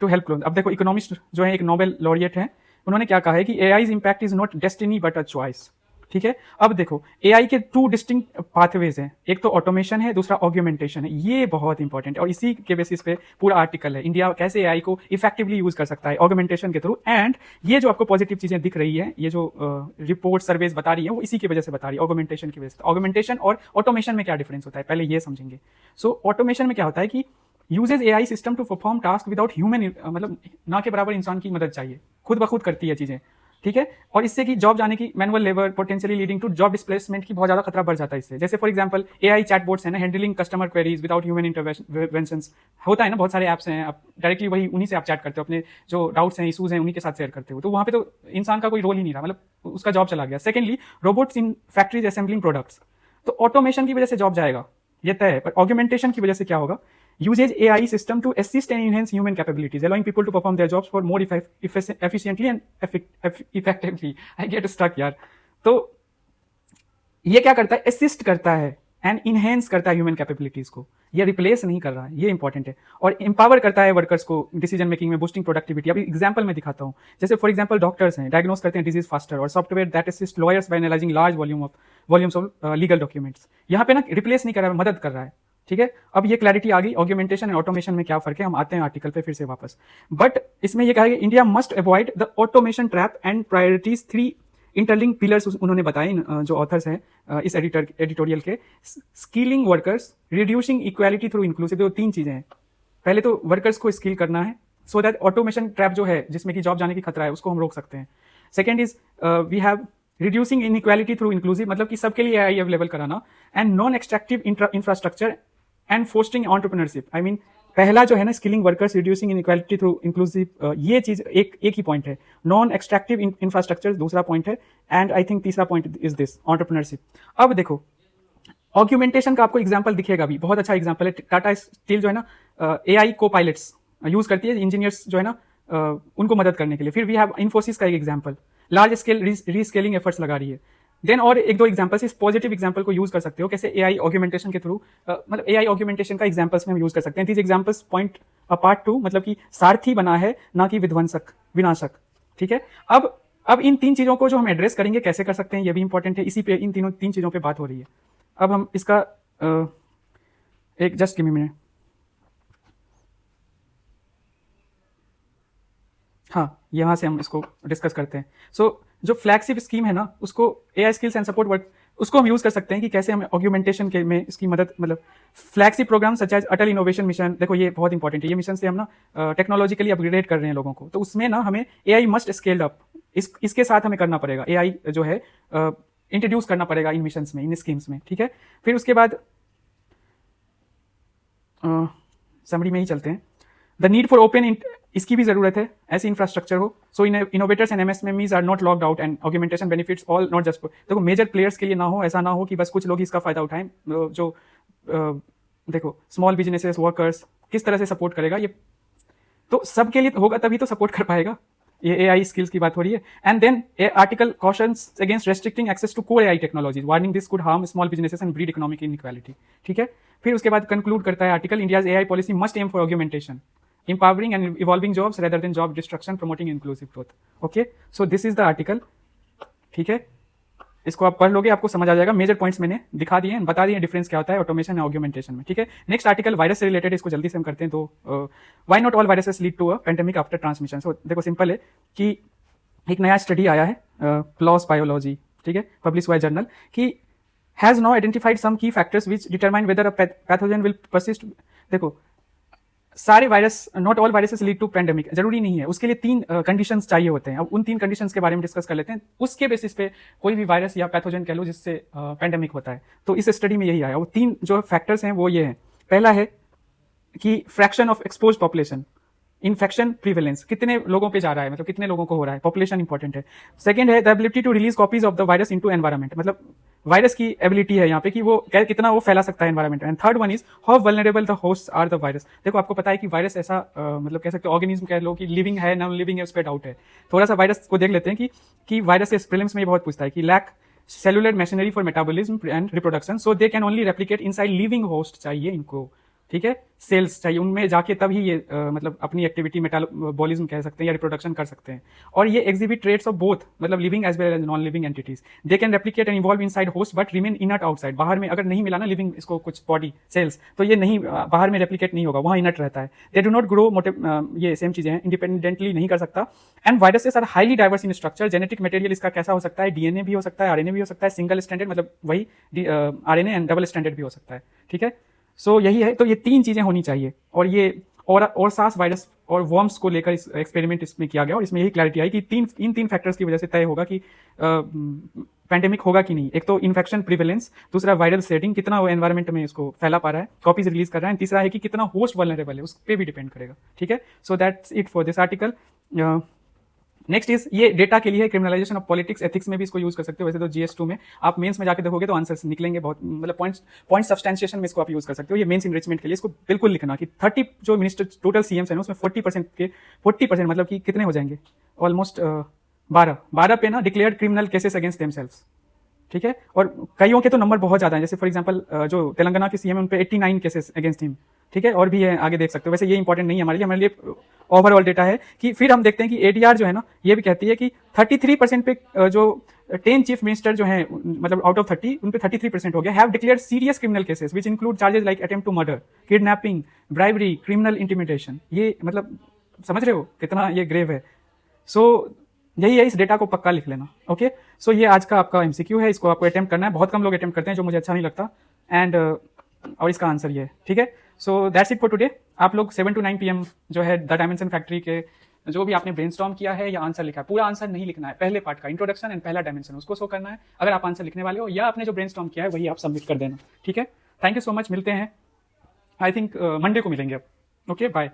to help close. अब देखो इकोनॉमिस्ट जो है, एक नोबेल लॉरिएट है, उन्होंने क्या कहा है कि AIs impact is not destiny but a choice. ठीक है, अब देखो एआई के 2 डिस्टिंक्ट पाथवेज हैं, एक तो ऑटोमेशन है, दूसरा ऑग्यूमेंटेशन है। ये बहुत इंपॉर्टेंट है और इसी के बेसिस पे पूरा आर्टिकल है, इंडिया कैसे एआई को इफेक्टिवली यूज कर सकता है ऑग्यूमेंटेशन के थ्रू। एंड ये जो आपको पॉजिटिव चीजें दिख रही है, ये जो रिपोर्ट सर्वेज बता रही है, वो इसी की वजह से बता रही है, ऑग्यूमेंटेशन की वजह से। ऑग्यूमेंटेशन और ऑटोमेशन में क्या डिफरेंस होता है, पहले ये समझेंगे। सो ऑटोमेशन में क्या होता है कि uses AI system to perform task without human, मतलब ना के बराबर इंसान की मदद चाहिए, खुद ब खुद करती है चीजें। ठीक है, और इससे की जॉब जाने की, manual labour potentially leading to job displacement की बहुत ज्यादा खतरा बढ़ जाता है इससे। जैसे फॉर एग्जांपल एआई चैटबॉट्स है ना, handling customer queries without human interventions होता है ना, बहुत सारे ऐप्स हैं, आप डायरेक्टली वही उन्हीं से आप चैट करते हो, अपने जो डाउट्स हैं, इशूज हैं, उन्हीं के साथ शेयर करते हो, तो वहां पे तो इंसान का कोई रोल ही नहीं रहा, मतलब उसका जॉब चला गया। Secondly, robots in factories assembling products, तो ऑटोमेशन की वजह से जॉब जाएगा, ये तय है, पर ऑग्यूमेंटेशन की वजह से क्या होगा, uses AI system to assist and enhance human capabilities, allowing people to perform their jobs for more efficiently and effectively. I get stuck यार। तो ये क्या करता है, असिस्ट करता है एंड इनहेंस करता है ह्यूमन कैपेबिलिटीज को, ये रिप्लेस नहीं कर रहा है, ये इंपॉर्टेंट है। और एम्पावर करता है वर्कर्स को डिसीजन मेकिंग में, बूस्टिंग प्रोडक्टिविटी। अभी एग्जांपल में दिखाता हूँ, जैसे फॉर एग्जांपल डॉक्टर्स हैं, डायग्नोस करते हैं डिजीज फास्टर, और software that assist lawyers by analysing large volumes of legal documents. यहाँ पे ना रिप्लेस नहीं कर रहा है, मदद कर रहा है। ठीक है, अब ये क्लैरिटी आ गई ऑग्यूमेंटेशन एंड ऑटोमेशन में क्या फर्क है। हम आते हैं आर्टिकल पे फिर से वापस, बट इसमें ये कहा है India must avoid the automation trap and priorities 3 interlink pillars उन्होंने बताए जो ऑथर्स हैं इस एडिटोरियल के। Skilling workers, reducing equality through inclusive, जो 3 चीजें हैं। पहले तो वर्कर्स को स्किल करना है सो दैट ऑटोमेशन ट्रैप जो है जिसमें कि जॉब जाने की खतरा है उसको हम रोक सकते हैं। Second is we have reducing inequality through inclusive, मतलब कि सबके लिए AI अवेलेबल कराना, and non extractive infrastructure and fostering entrepreneurship. I mean पहला जो है ना skilling workers, reducing inequality through inclusive, ये चीज एक ही पॉइंट है। नॉन एक्सट्रैक्टिव इंफ्रास्ट्रक्चर दूसरा पॉइंट है, एंड आई थिंक तीसरा पॉइंट इज दिस एंटरप्रेन्योरशिप। अब देखो ऑग्यूमेंटेशन का आपको एग्जांपल दिखेगा भी, बहुत अच्छा एग्जांपल है। टाटा स्टील जो है ना AI को पायलट्स यूज करती है, इंजीनियर्स जो है ना उनको मदद करने के लिए। फिर वी हैव इन्फोसिस का एक example, large scale rescaling efforts लगा रही है। देन और एक दो एग्जांपल्स, इस पॉजिटिव एग्जांपल को यूज कर सकते हो कैसे AI ऑग्यूमेंटेशन के थ्रू, मतलब AI ऑग्यूमेंटेशन का एग्जांपल्स में हम यूज कर सकते हैं। These examples point apart to, मतलब कि सारथी बना है ना कि विध्वंसक विनाशक, ठीक है। अब इन 3 चीजों को जो हम एड्रेस करेंगे कैसे कर सकते हैं ये भी इंपॉर्टेंट है, इसी पे इन 3 चीजों पे बात हो रही है। अब हम इसका एक जस्ट गिव मी मिनट, हाँ यहाँ से हम इसको डिस्कस करते हैं। सो जो फ्लैगशिप स्कीम है ना उसको AI skills and support work, उसको हम यूज कर सकते हैं कि कैसे हम ऑग्यूमेंटेशन के में इसकी मदद, मतलब फ्लैगशिप प्रोग्राम सच एज अटल इनोवेशन मिशन, देखो ये बहुत इंपॉर्टेंट है। ये मिशन से हम ना टेक्नोलॉजिकली अपग्रेड कर रहे हैं लोगों को, तो उसमें ना हमें AI मस्ट स्केल्ड अप, इसके साथ हमें करना पड़ेगा। AI जो है इंट्रोड्यूस करना पड़ेगा इन मिशंस में, इन स्कीम्स में, ठीक है। फिर उसके बाद समरी में ही चलते हैं। द नीड फॉर ओपन, इसकी भी जरूरत है, ऐसी इंफ्रास्ट्रक्चर हो। So innovators and MSMEs are not locked out and augmentation benefits all, not just, देखो मेजर प्लेयर्स के लिए ना हो, ऐसा ना हो कि बस कुछ लोग इसका फायदा उठाएं। जो देखो स्मॉल बिजनेसेस, वर्कर्स किस तरह से सपोर्ट करेगा ये, तो सबके लिए होगा तभी तो सपोर्ट कर पाएगा। ये AI स्किल्स की बात हो रही है। And then article cautions against restricting access to core AI technologies, warning this could harm small businesses and breed economic inequality, ठीक है। फिर उसके बाद कंक्लूड करता है article, India's AI policy must aim for augmentation, empowering and evolving jobs rather than job destruction, promoting inclusive growth. Okay, so this is the article, ठीक है। इसको आप पढ़ लोगे आपको समझ आ जाएगा। मेजर पॉइंट्स मैंने दिखा दिए हैं, बता दिए डिफरेंस क्या होता है ऑटोमेशन और ऑग्यूमेंटेशन में, ठीक है। नेक्स्ट आर्टिकल वायरस से रिलेटेड, इसको जल्दी से हम करते हैं। तो why not all viruses lead to a pandemic after transmission. So देखो सिंपल है कि एक नया स्टडी आया है प्लॉस बायोलॉजी, ठीक है, पब्लिश हुआ है जर्नल, कि has now identified some key factors which determine whether a pathogen will persist. देखो सारे virus, not all viruses lead to pandemic, जरूरी नहीं है, उसके लिए 3 कंडीशंस चाहिए होते हैं। अब उन 3 कंडीशंस के बारे में डिस्कस कर लेते हैं, उसके बेसिस पे कोई भी वायरस या पैथोजन कह लो जिससे पेंडेमिक होता है। तो इस स्टडी में यही आया। वो 3 जो फैक्टर्स हैं वो ये हैं। पहला है कि fraction of expose population, infection prevalence, कितने लोगों पे जा रहा है, मतलब कितने लोगों को हो रहा है, पॉपुलेशन इंपॉर्टेंट है। सेकंड है the ability to release copies of the virus into environment, मतलब वायरस की एबिलिटी है यहाँ पे कि वो कितना वो फैला सकता है एनवायरमेंट में। And third one is how vulnerable the host are the virus. देखो आपको पता है कि वायरस ऐसा मतलब कह सकते हो ऑर्गेनिज्म कह लो कि लिविंग है नॉन लिविंग है, उस पर डाउट है। थोड़ा सा वायरस को देख लेते हैं कि वायरस के प्रीलिम्स में ये बहुत पूछता है कि lack cellular machinery for metabolism and reproduction, so they can only replicate inside living host चाहिए इनको, ठीक है, सेल्स चाहिए उनमें जाके तभी ये मतलब अपनी एक्टिविटी मेटाबॉलिज्म कह सकते हैं या रिप्रोडक्शन कर सकते हैं। और ये एग्जिबिट ट्रेट्स ऑफ बोथ, मतलब living as well as non living entities. They can replicate and evolve inside host but remain inert outside. बाहर में अगर नहीं मिला ना लिविंग इसको कुछ बॉडी सेल्स, तो ये नहीं बाहर में रेप्लिकेट नहीं होगा, वहां इनट रहता है। दे डू नॉट ग्रो, ये सेम चीजें हैं, इंडिपेंडेंटली नहीं कर सकता। And viruses are highly diverse in structure. Genetic material इसका कैसा हो सकता है, DNA भी हो सकता है, RNA भी हो सकता है, सिंगल स्टैंडर्ड मतलब वही RNA एंड डबल स्टैंडर्ड भी हो सकता है, ठीक है। सो यही है, तो ये 3 चीजें होनी चाहिए। और ये और सास वायरस और वर्म्स को लेकर इस एक्सपेरिमेंट इसमें किया गया और इसमें यही क्लैरिटी आई कि इन तीन फैक्टर्स की वजह से तय होगा कि पैंडेमिक होगा कि नहीं। एक तो इन्फेक्शन प्रिवेलेंस, दूसरा वायरल सेटिंग, कितना वो एनवायरमेंट में इसको फैला पा रहा है, कॉपीज रिलीज कर रहा है, तीसरा है कि कितना होस्ट वल्नरेबल है, उस पर भी डिपेंड करेगा, ठीक है। So that's it for this article. Next is ये डेटा के लिए है, क्रिमिनलाइजेशन ऑफ पॉलिटिक्स एथिक्स में भी इसको यूज कर सकते हो। वैसे तो GS2 में आप मेंस में जाके देखोगे तो आंसर्स निकलेंगे बहुत, मतलब पॉइंट सब्सटेंशिएशन में इसको आप यूज कर सकते हो। ये मेंस इनरिचमेंट के लिए इसको बिल्कुल लिखना कि 30 जो मिनिस्टर टोटल CMs है ना उसमें 40% मतलब कि कितने हो जाएंगे, ऑलमोस्ट 12 पे ना declared criminal cases against themselves, ठीक है। और कईयों के तो नंबर बहुत ज्यादा है, जैसे फॉर एग्जांपल जो तेलंगाना के CM है उन पे 89 केसेस अगेंस्ट हिम, ठीक है। और भी है, आगे देख सकते हो। वैसे ये इंपॉर्टेंट नहीं है हमारे लिए ओवरऑल डेटा है कि फिर हम देखते हैं कि ADR जो है ना ये भी कहती है कि 33% पे जो 10 चीफ मिनिस्टर जो हैं, मतलब आउट ऑफ 30 उन पे 33% हो गया have declared serious criminal cases which include charges like attempt to murder, kidnapping, bribery, criminal intimidation. ये मतलब समझ रहे हो कितना ये ग्रेव है। सो यही है, इस डेटा को पक्का लिख लेना। ओके, सो ये आज का आपका एमसीक्यू है, इसको आपको अटेम्प्ट करना है। बहुत कम लोग अटेम्प्ट करते हैं, जो मुझे अच्छा नहीं लगता। एंड और इसका आंसर ये है, ठीक है। So that's it for today. आप लोग 7 to 9 PM जो है द डायमेंशन फैक्ट्री के जो भी आपने ब्रेनस्टॉर्म किया है या आंसर लिखा है, पूरा आंसर नहीं लिखना है, पहले पार्ट का इंट्रोडक्शन एंड पहला डायमेंशन उसको शो करना है। अगर आप आंसर लिखने वाले हो या आपने जो ब्रेनस्टॉर्म किया है वही आप सबमिट कर देना, ठीक है। थैंक यू सो मच, मिलते हैं आई थिंक मंडे को मिलेंगे अब। Okay, bye.